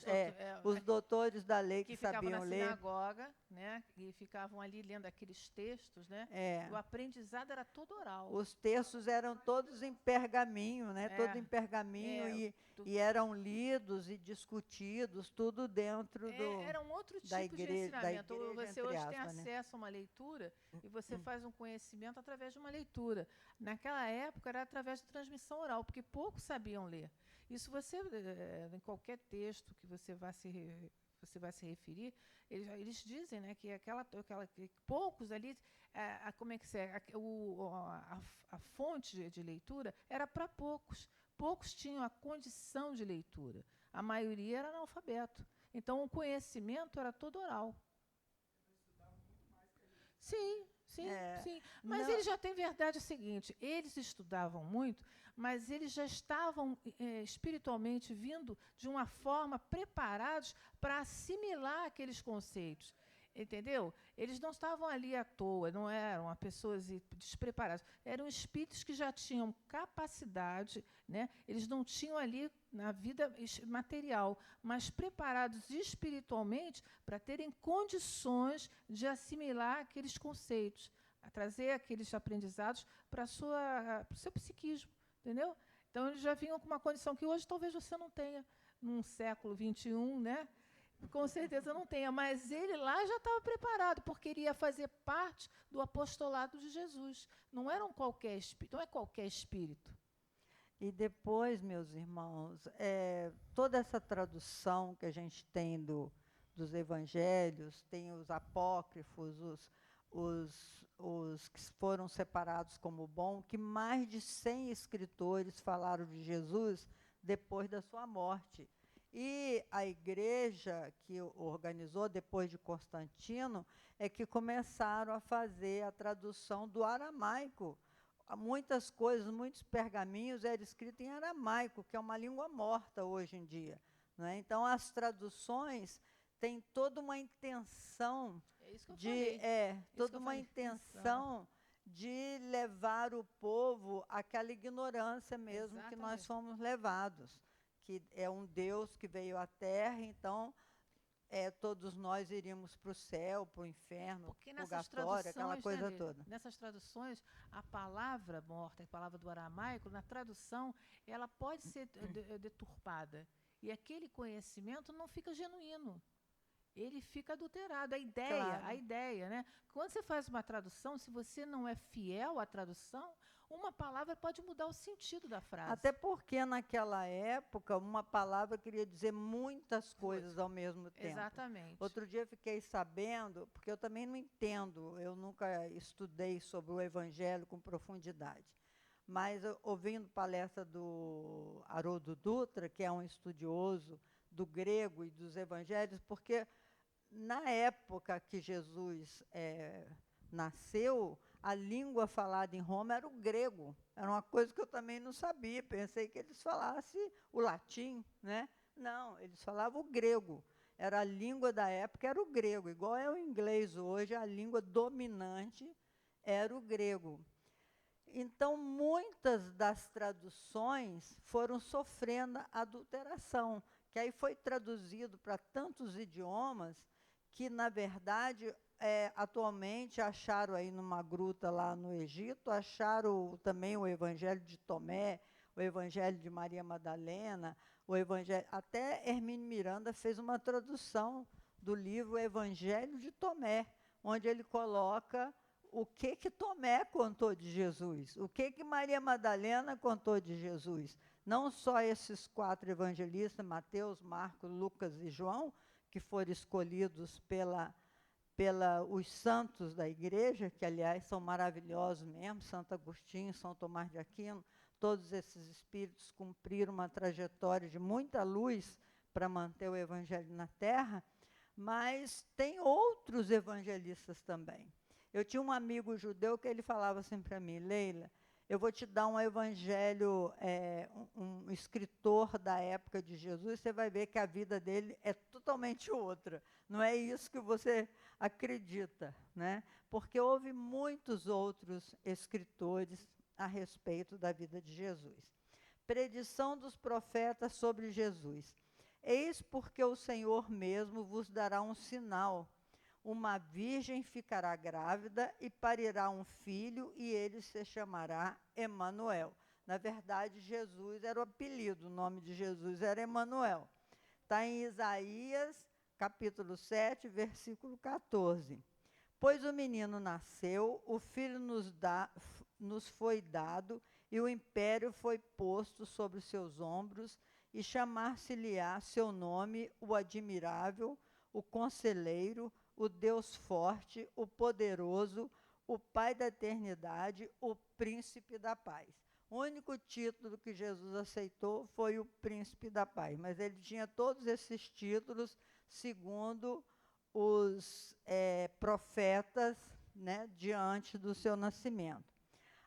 S1: os doutores da lei que sabiam ler.
S2: Que ficavam na sinagoga, né? E ficavam ali lendo aqueles textos, né? O aprendizado era todo oral.
S1: Os textos eram todos em pergaminho, né? Todo em pergaminho e eram lidos e discutidos, tudo dentro
S2: era um outro tipo
S1: da igreja,
S2: de ensinamento.
S1: igreja,
S2: Você hoje tem
S1: aspas,
S2: acesso a uma leitura e você faz um conhecimento através de uma leitura. Naquela época era através de transmissão oral, porque poucos sabiam ler. Isso você, em qualquer texto que você vai se referir, eles dizem, né, que que poucos ali, como é que se é, a fonte de leitura era para poucos. Poucos tinham a condição de leitura. A maioria era analfabeto. Então, o conhecimento era todo oral. Sim, sim. Mas eles já têm verdade o seguinte, eles estudavam muito, mas eles já estavam espiritualmente vindo de uma forma preparados para assimilar aqueles conceitos. Entendeu? Eles não estavam ali à toa, não eram pessoas despreparadas. Eram espíritos que já tinham capacidade, né? Eles não tinham ali na vida material, mas preparados espiritualmente para terem condições de assimilar aqueles conceitos, a trazer aqueles aprendizados para o seu psiquismo, entendeu? Então, eles já vinham com uma condição que hoje talvez você não tenha, num século XXI, né? Com certeza não tenha, mas ele lá já estava preparado, porque iria fazer parte do apostolado de Jesus. Não era qualquer espírito, não é qualquer espírito.
S1: E depois, meus irmãos, toda essa tradução que a gente tem dos evangelhos, tem os apócrifos, os que foram separados como bom, que mais de 100 escritores falaram de Jesus depois da sua morte. E a igreja que organizou depois de Constantino é que começaram a fazer a tradução do aramaico. Muitas coisas, muitos pergaminhos eram escritos em aramaico, que é uma língua morta hoje em dia, né? Então, as traduções têm toda uma intenção de levar o povo àquela ignorância mesmo. Exatamente. Que nós fomos levados, que é um Deus que veio à Terra, então todos nós iríamos para o céu, para o inferno, purgatório, aquela coisa toda.
S2: Nessas traduções, a palavra morta, a palavra do aramaico, na tradução, ela pode ser deturpada. E aquele conhecimento não fica genuíno. Ele fica adulterado. A ideia, né? Quando você faz uma tradução, se você não é fiel à tradução, Uma palavra pode mudar o sentido da frase.
S1: Até porque, naquela época, uma palavra queria dizer muitas coisas ao mesmo tempo.
S2: Exatamente.
S1: Outro dia eu fiquei sabendo, porque eu também não entendo, eu nunca estudei sobre o Evangelho com profundidade, mas ouvindo palestra do Haroldo Dutra, que é um estudioso do grego e dos evangelhos, porque na época que Jesus nasceu, a língua falada em Roma era o grego. Era uma coisa que eu também não sabia. Pensei que eles falassem o latim, né? Não, eles falavam o grego. Era a língua da época, era o grego. Igual é o inglês hoje, a língua dominante era o grego. Então, muitas das traduções foram sofrendo adulteração, que aí foi traduzido para tantos idiomas que, na verdade, atualmente acharam aí numa gruta lá no Egito, acharam também o Evangelho de Tomé, o Evangelho de Maria Madalena, o Evangelho, até Hermínio Miranda fez uma tradução do livro Evangelho de Tomé, onde ele coloca o que Tomé contou de Jesus, o que Maria Madalena contou de Jesus. Não só esses 4 evangelistas, Mateus, Marcos, Lucas e João, que foram escolhidos os santos da igreja, que, aliás, são maravilhosos mesmo, Santo Agostinho, São Tomás de Aquino, todos esses espíritos cumpriram uma trajetória de muita luz para manter o evangelho na terra, mas tem outros evangelistas também. Eu tinha um amigo judeu que ele falava assim para mim: Leila, eu vou te dar um evangelho, um escritor da época de Jesus, você vai ver que a vida dele é totalmente outra. Não é isso que você acredita, né? Porque houve muitos outros escritores a respeito da vida de Jesus. Predição dos profetas sobre Jesus. Eis porque o Senhor mesmo vos dará um sinal. Uma virgem ficará grávida e parirá um filho, e ele se chamará Emanuel. Na verdade, Jesus era o apelido, o nome de Jesus era Emanuel. Está em Isaías, capítulo 7, versículo 14. Pois o menino nasceu, o filho nos foi dado, e o império foi posto sobre os seus ombros, e chamar-se-lhe-á seu nome, o admirável, o conselheiro, o Deus forte, o poderoso, o Pai da eternidade, o príncipe da paz. O único título que Jesus aceitou foi o príncipe da paz, mas ele tinha todos esses títulos segundo os profetas, né, diante do seu nascimento.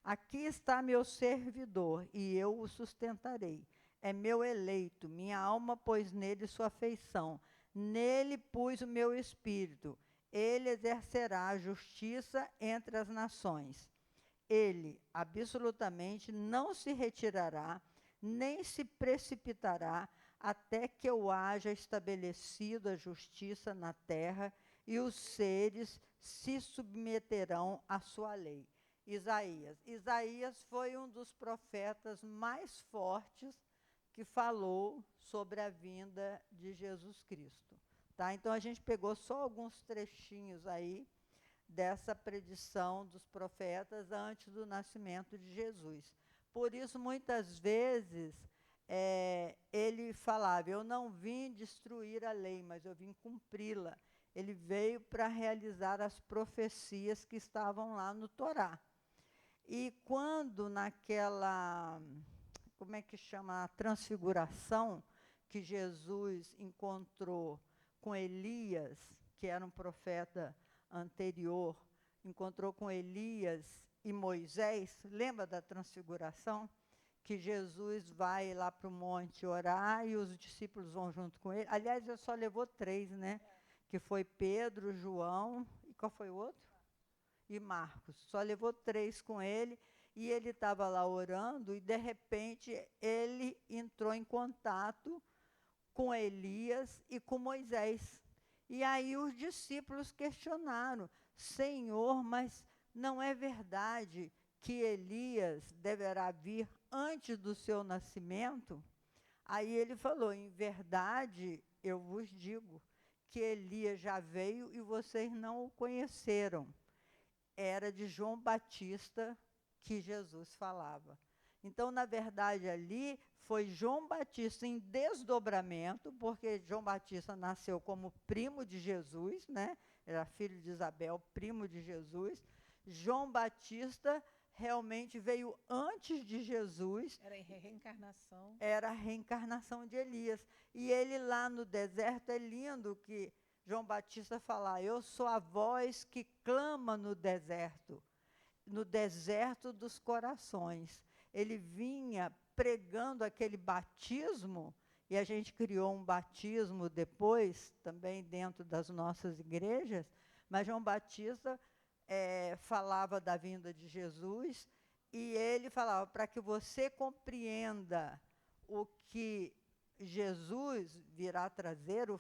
S1: Aqui está meu servidor, e eu o sustentarei. É meu eleito, minha alma pôs nele sua afeição. Nele pus o meu espírito. Ele exercerá a justiça entre as nações. Ele absolutamente não se retirará, nem se precipitará, até que eu haja estabelecido a justiça na terra, e os seres se submeterão à sua lei. Isaías. Isaías foi um dos profetas mais fortes que falou sobre a vinda de Jesus Cristo. Tá? Então, a gente pegou só alguns trechinhos aí dessa predição dos profetas antes do nascimento de Jesus. Por isso, muitas vezes, ele falava: eu não vim destruir a lei, mas eu vim cumpri-la. Ele veio para realizar as profecias que estavam lá no Torá. E quando naquela, como é que chama, a transfiguração, que Jesus encontrou com Elias, que era um profeta anterior, encontrou com Elias e Moisés, lembra da transfiguração? Que Jesus vai lá para o monte orar e os discípulos vão junto com ele. Aliás, ele só levou 3, né? Que foi Pedro, João, e qual foi o outro? E Marcos. Só levou 3 com ele, e ele estava lá orando, e de repente ele entrou em contato com Elias e com Moisés. E aí os discípulos questionaram: Senhor, mas não é verdade que Elias deverá vir antes do seu nascimento? Aí ele falou: em verdade, eu vos digo que Elias já veio e vocês não o conheceram. Era de João Batista que Jesus falava. Então, na verdade, ali foi João Batista em desdobramento, porque João Batista nasceu como primo de Jesus, né? Era filho de Isabel, primo de Jesus. João Batista realmente veio antes de Jesus.
S2: Era em reencarnação.
S1: Era a reencarnação de Elias. E ele lá no deserto, é lindo que João Batista fala: eu sou a voz que clama no deserto dos corações. Ele vinha pregando aquele batismo, e a gente criou um batismo depois, também dentro das nossas igrejas, mas João Batista falava da vinda de Jesus, e ele falava, para que você compreenda o que Jesus virá trazer, o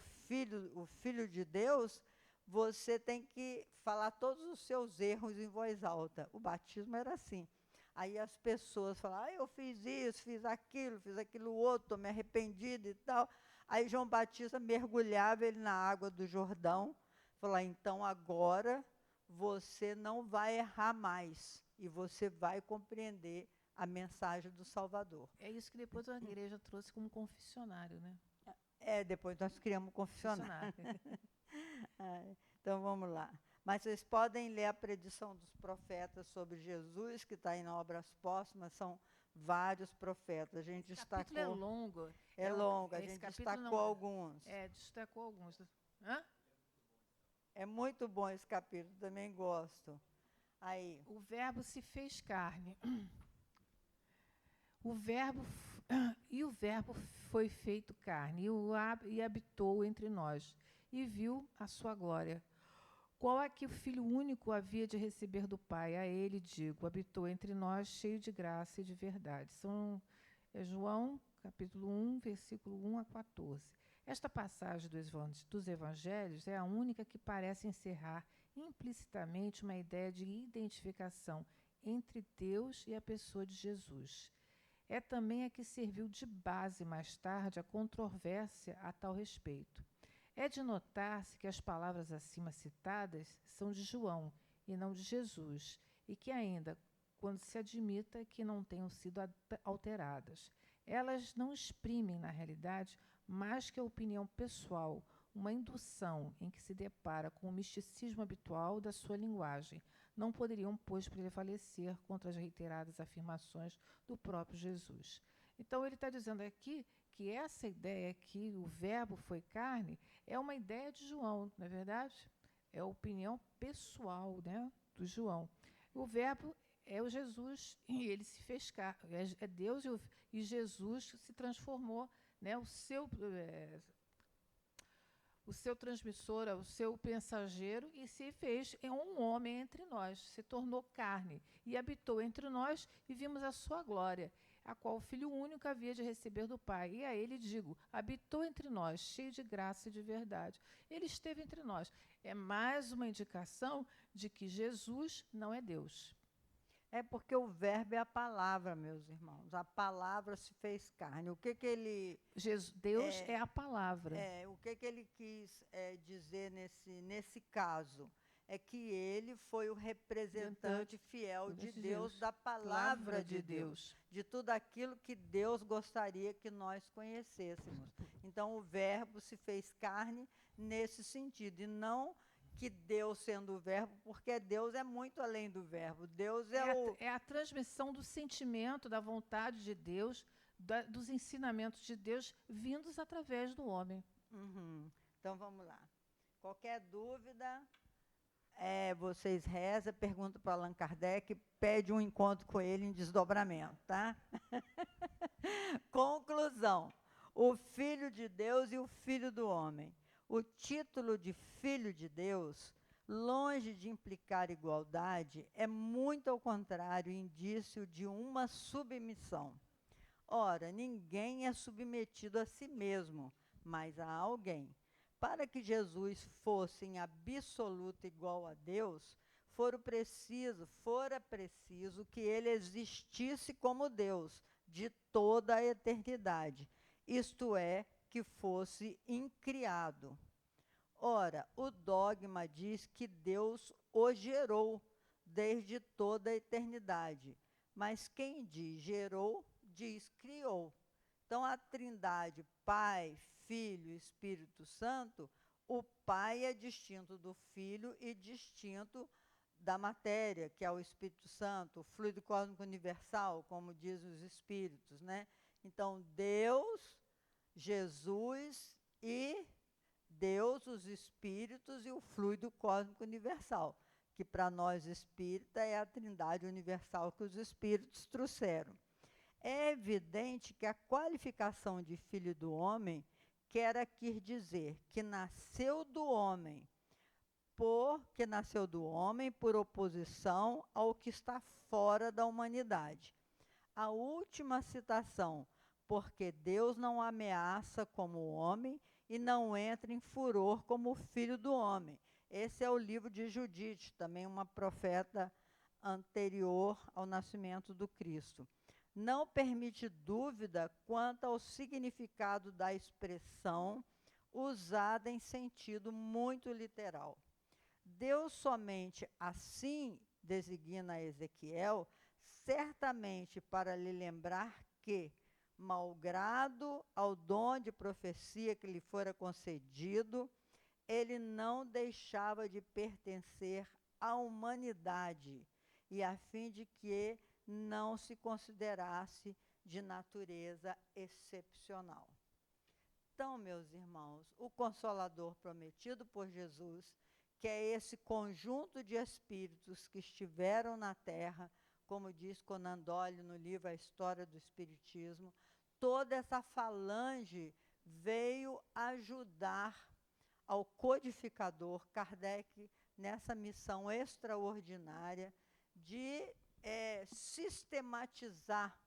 S1: Filho de Deus, você tem que falar todos os seus erros em voz alta. O batismo era assim. Aí as pessoas falavam, eu fiz isso, fiz aquilo outro, estou me arrependido e tal. Aí João Batista mergulhava ele na água do Jordão, falava, então agora você não vai errar mais e você vai compreender a mensagem do Salvador.
S2: É isso que depois a igreja trouxe como confessionário, né?
S1: Depois nós criamos um confessionário. Então vamos lá. Mas vocês podem ler a predição dos profetas sobre Jesus, que está aí na Obras Póstumas, são vários profetas. A gente destacou.
S2: Capítulo é longo.
S1: É longo, a gente destacou alguns.
S2: Destacou alguns. Hã?
S1: É muito bom esse capítulo, também gosto. Aí.
S2: O Verbo se fez carne. O Verbo foi feito carne e habitou entre nós, e viu a sua glória. Qual é que o Filho único havia de receber do Pai? A ele digo, habitou entre nós, cheio de graça e de verdade. João, capítulo 1, versículo 1 a 14. Esta passagem dos evangelhos é a única que parece encerrar implicitamente uma ideia de identificação entre Deus e a pessoa de Jesus. É também a que serviu de base mais tarde à controvérsia a tal respeito. É de notar-se que as palavras acima citadas são de João e não de Jesus, e que ainda, quando se admita que não tenham sido alteradas, elas não exprimem, na realidade, mais que a opinião pessoal, uma indução em que se depara com o misticismo habitual da sua linguagem. Não poderiam, pois, prevalecer contra as reiteradas afirmações do próprio Jesus. Então, ele está dizendo aqui que essa ideia que o Verbo foi carne é uma ideia de João, não é verdade? É a opinião pessoal, né, do João. O Verbo é o Jesus e ele se fez carne. É Deus e Jesus se transformou, né, o seu transmissor, o seu mensageiro, e se fez um homem entre nós, se tornou carne, e habitou entre nós, e vimos a sua glória, a qual o Filho único havia de receber do Pai. E a ele digo, habitou entre nós, cheio de graça e de verdade. Ele esteve entre nós. É mais uma indicação de que Jesus não é Deus.
S1: É porque o Verbo é a palavra, meus irmãos. A palavra se fez carne. O que ele...
S2: Deus é a palavra.
S1: O que ele quis dizer nesse caso? É que ele foi o representante fiel de Deus, da palavra de Deus, de tudo aquilo que Deus gostaria que nós conhecêssemos. Então, o Verbo se fez carne nesse sentido, e não que Deus sendo o Verbo, porque Deus é muito além do Verbo. Deus
S2: é a transmissão do sentimento, da vontade de Deus, dos ensinamentos de Deus vindos através do homem.
S1: Uhum. Então, vamos lá. Qualquer dúvida, vocês rezam, perguntam para Allan Kardec, pede um encontro com ele em desdobramento, tá? Conclusão. O Filho de Deus e o Filho do Homem. O título de Filho de Deus, longe de implicar igualdade, é muito ao contrário, indício de uma submissão. Ora, ninguém é submetido a si mesmo, mas a alguém. Para que Jesus fosse em absoluto igual a Deus, fora preciso que ele existisse como Deus de toda a eternidade, isto é, que fosse incriado. Ora, o dogma diz que Deus o gerou desde toda a eternidade, Mas quem diz gerou, diz criou. Então, a Trindade, Pai, Filho e Espírito Santo, o Pai é distinto do Filho e distinto da matéria, que é o Espírito Santo, o fluido cósmico universal, como diz os Espíritos, né? Então, Deus, Jesus e Deus, os Espíritos e o fluido cósmico universal, que para nós espírita é a Trindade universal que os Espíritos trouxeram. É evidente que a qualificação de filho do homem quer aqui dizer que nasceu do homem por oposição ao que está fora da humanidade. A última citação, porque Deus não ameaça como o homem e não entra em furor como o filho do homem. Esse é o livro de Judite, também uma profeta anterior ao nascimento do Cristo. Não permite dúvida quanto ao significado da expressão usada em sentido muito literal. Deus somente assim designa Ezequiel, certamente para lhe lembrar que, malgrado ao dom de profecia que lhe fora concedido, ele não deixava de pertencer à humanidade, e a fim de que não se considerasse de natureza excepcional. Então, meus irmãos, o Consolador prometido por Jesus, que é esse conjunto de espíritos que estiveram na Terra, como diz Conan Doyle no livro A História do Espiritismo, toda essa falange veio ajudar ao codificador Kardec nessa missão extraordinária de sistematizar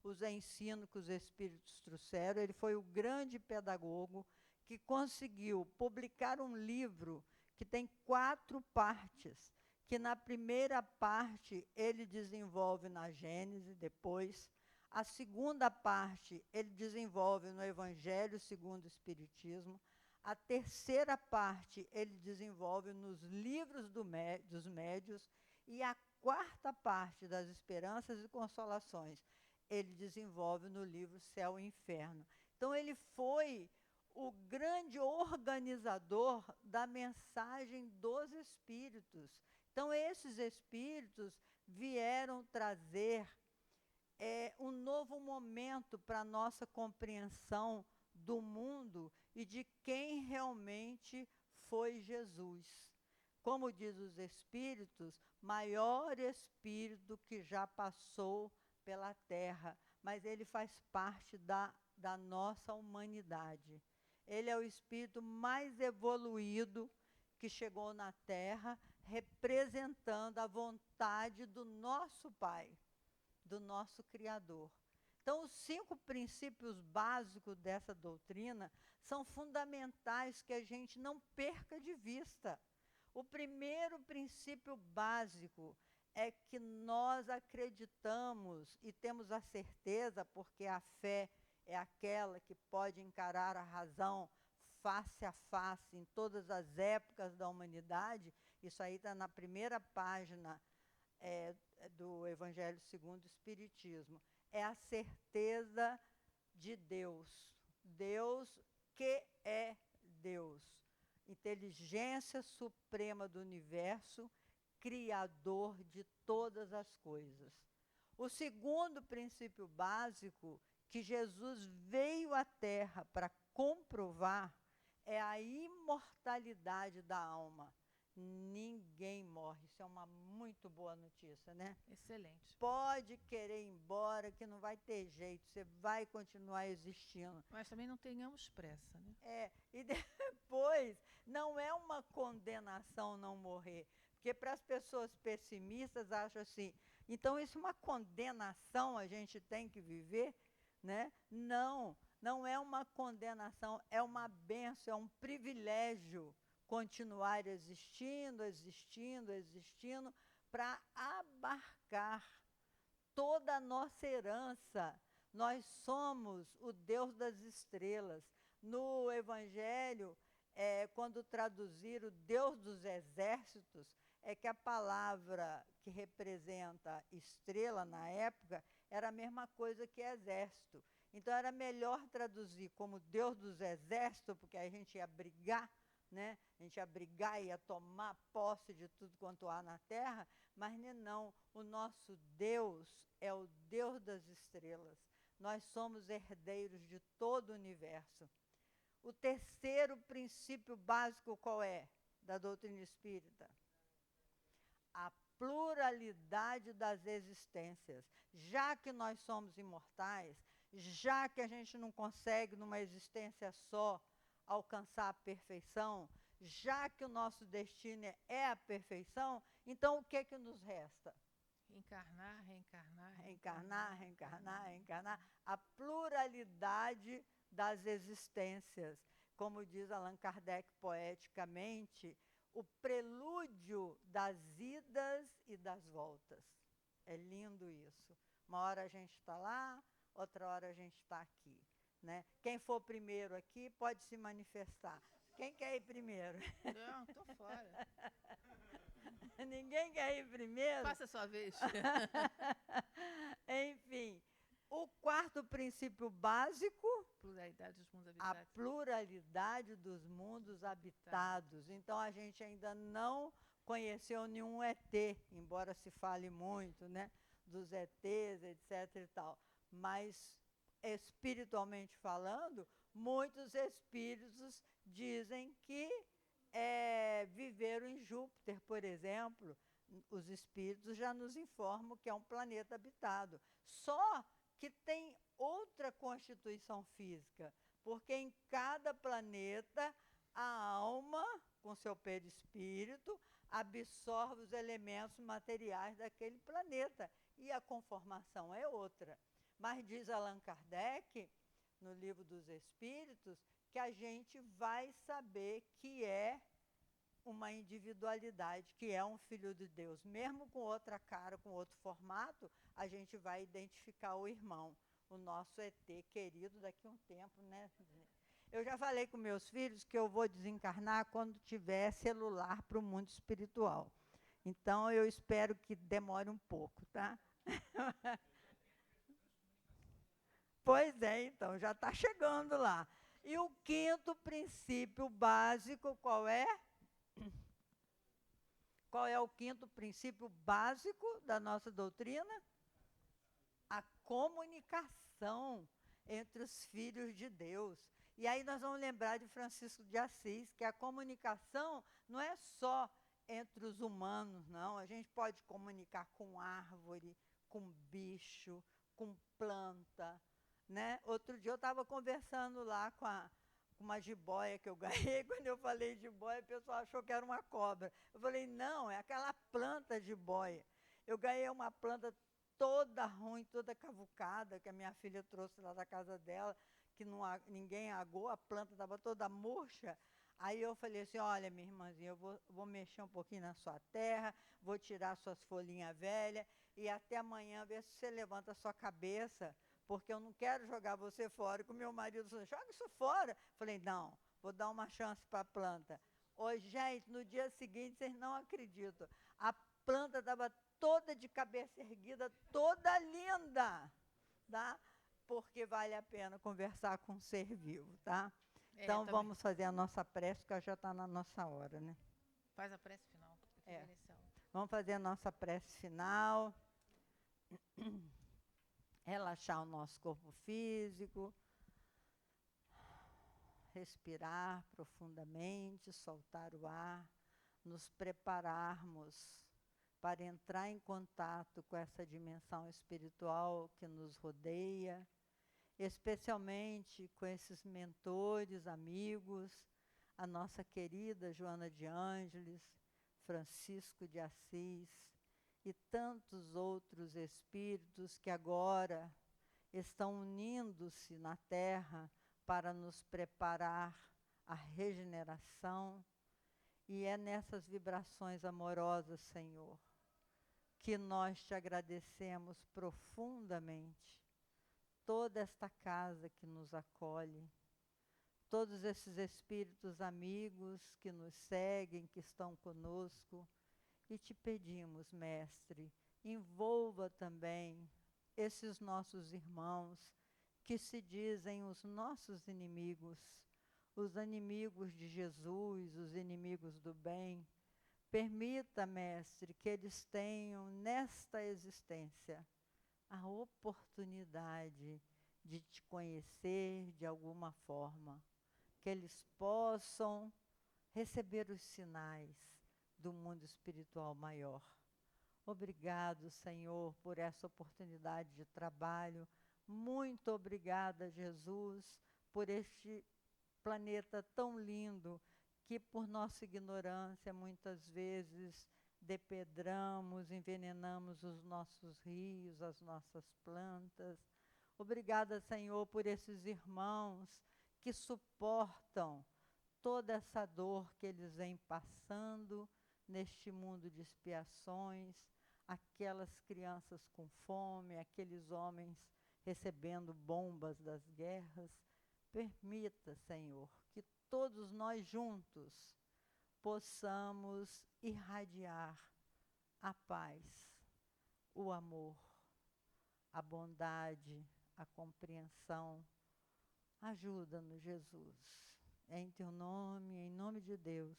S1: os ensinos que os espíritos trouxeram. Ele foi o grande pedagogo que conseguiu publicar um livro que tem 4 partes, que na primeira parte ele desenvolve na Gênese, depois a segunda parte ele desenvolve no Evangelho segundo o Espiritismo, a terceira parte ele desenvolve nos livros dos médiuns, e a quarta parte das Esperanças e Consolações ele desenvolve no livro Céu e Inferno. Então ele foi o grande organizador da mensagem dos Espíritos. Então esses Espíritos vieram trazer um novo momento para a nossa compreensão do mundo e de quem realmente foi Jesus. Como diz os Espíritos, maior Espírito que já passou pela Terra, mas ele faz parte da nossa humanidade. Ele é o Espírito mais evoluído que chegou na Terra, representando a vontade do nosso Pai, do nosso Criador. Então, os 5 princípios básicos dessa doutrina são fundamentais que a gente não perca de vista. O primeiro princípio básico é que nós acreditamos e temos a certeza, porque a fé é aquela que pode encarar a razão face a face em todas as épocas da humanidade. Isso aí está na primeira página do Evangelho segundo o Espiritismo. É a certeza de Deus. Deus que é Deus. Inteligência suprema do universo, criador de todas as coisas. O segundo princípio básico que Jesus veio à Terra para comprovar é a imortalidade da alma. Ninguém morre. Isso é uma muito boa notícia, né?
S2: Excelente.
S1: Pode querer ir embora, que não vai ter jeito, você vai continuar existindo.
S2: Mas também não tenhamos pressa, né?
S1: E depois, não é uma condenação não morrer, porque para as pessoas pessimistas acham assim, então isso é uma condenação, a gente tem que viver, né? Não, não é uma condenação, é uma bênção, é um privilégio continuar existindo, existindo, existindo, para abarcar toda a nossa herança. Nós somos o Deus das estrelas. No Evangelho, quando traduziram o Deus dos exércitos, é que a palavra que representa estrela na época era a mesma coisa que exército. Então era melhor traduzir como Deus dos exércitos, porque a gente ia brigar, né? A gente ia brigar, ia tomar posse de tudo quanto há na terra, mas não, o nosso Deus é o Deus das estrelas. Nós somos herdeiros de todo o universo. O terceiro princípio básico qual é da doutrina espírita? A pluralidade das existências. Já que nós somos imortais, já que a gente não consegue, numa existência só, alcançar a perfeição, já que o nosso destino é a perfeição, então o que que nos resta?
S2: Reencarnar, reencarnar,
S1: Reencarnar, reencarnar, reencarnar. A pluralidade das existências. Como diz Allan Kardec poeticamente, o prelúdio das idas e das voltas. É lindo isso. Uma hora a gente está lá, outra hora a gente está aqui. Né? Quem for primeiro aqui pode se manifestar. Quem quer ir primeiro?
S2: Não, estou fora.
S1: Ninguém quer ir primeiro?
S2: Passa a sua vez.
S1: Enfim, o quarto princípio básico,
S2: Pluralidade dos mundos
S1: a
S2: habitados.
S1: pluralidade dos mundos habitados. Então, a gente ainda não conheceu nenhum ET, embora se fale muito, né, dos ETs, etc. e tal. Mas, espiritualmente falando, muitos espíritos dizem que viveram em Júpiter, por exemplo. Os espíritos já nos informam que é um planeta habitado. Só que tem outra constituição física, porque em cada planeta a alma, com seu perispírito, absorve os elementos materiais daquele planeta, e a conformação é outra. Mas diz Allan Kardec, no Livro dos Espíritos, que a gente vai saber que é uma individualidade, que é um filho de Deus. Mesmo com outra cara, com outro formato, a gente vai identificar o irmão, o nosso ET querido daqui a um tempo, né? Eu já falei com meus filhos que eu vou desencarnar quando tiver celular para o mundo espiritual. Então, eu espero que demore um pouco, tá? Pois é, então, já está chegando lá. E o quinto princípio básico, qual é? Qual é o quinto princípio básico da nossa doutrina? A comunicação entre os filhos de Deus. E aí nós vamos lembrar de Francisco de Assis, que a comunicação não é só entre os humanos, não. A gente pode comunicar com árvore, com bicho, com planta, né? Outro dia eu estava conversando lá com uma jiboia que eu ganhei. Quando eu falei jiboia, o pessoal achou que era uma cobra. Eu falei, não, é aquela planta jiboia. Eu ganhei uma planta toda ruim, toda cavucada, que a minha filha trouxe lá da casa dela, que ninguém agou, a planta estava toda murcha. Aí eu falei assim, olha, minha irmãzinha, eu vou mexer um pouquinho na sua terra, vou tirar suas folhinhas velhas, e até amanhã ver se você levanta a sua cabeça, porque eu não quero jogar você fora. Com meu marido falou, joga isso fora. Falei, não, vou dar uma chance para a planta. Hoje, gente, no dia seguinte, vocês não acreditam, a planta estava toda de cabeça erguida, toda linda, tá? Porque vale a pena conversar com um ser vivo, tá? Então, vamos fazer a nossa prece, que já está na nossa hora, né?
S2: Faz a prece final. Inicial.
S1: Vamos fazer a nossa prece final. Relaxar o nosso corpo físico. Respirar profundamente, soltar o ar. Nos prepararmos para entrar em contato com essa dimensão espiritual que nos rodeia, especialmente com esses mentores, amigos, a nossa querida Joana de Ângeles, Francisco de Assis e tantos outros espíritos que agora estão unindo-se na Terra para nos preparar à regeneração. E é nessas vibrações amorosas, Senhor, que nós te agradecemos profundamente. Toda esta casa que nos acolhe, todos esses espíritos amigos que nos seguem, que estão conosco, E te pedimos, Mestre, envolva também esses nossos irmãos que se dizem os nossos inimigos, os inimigos de Jesus, os inimigos do bem. Permita, Mestre, que eles tenham nesta existência a oportunidade de te conhecer de alguma forma, que eles possam receber os sinais do mundo espiritual maior. Obrigado, Senhor, por essa oportunidade de trabalho. Muito obrigada, Jesus, por este planeta tão lindo que, por nossa ignorância, muitas vezes depedramos, envenenamos os nossos rios, as nossas plantas. Obrigada, Senhor, por esses irmãos que suportam toda essa dor que eles vêm passando neste mundo de expiações, aquelas crianças com fome, aqueles homens recebendo bombas das guerras. Permita, Senhor, que todos nós juntos possamos irradiar a paz, o amor, a bondade, a compreensão. Ajuda-nos, Jesus. É em teu nome, em nome de Deus,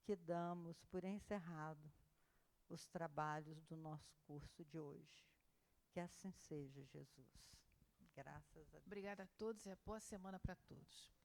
S1: que damos por encerrado os trabalhos do nosso curso de hoje. Que assim seja, Jesus. Graças a Deus.
S2: Obrigada a todos e boa semana para todos.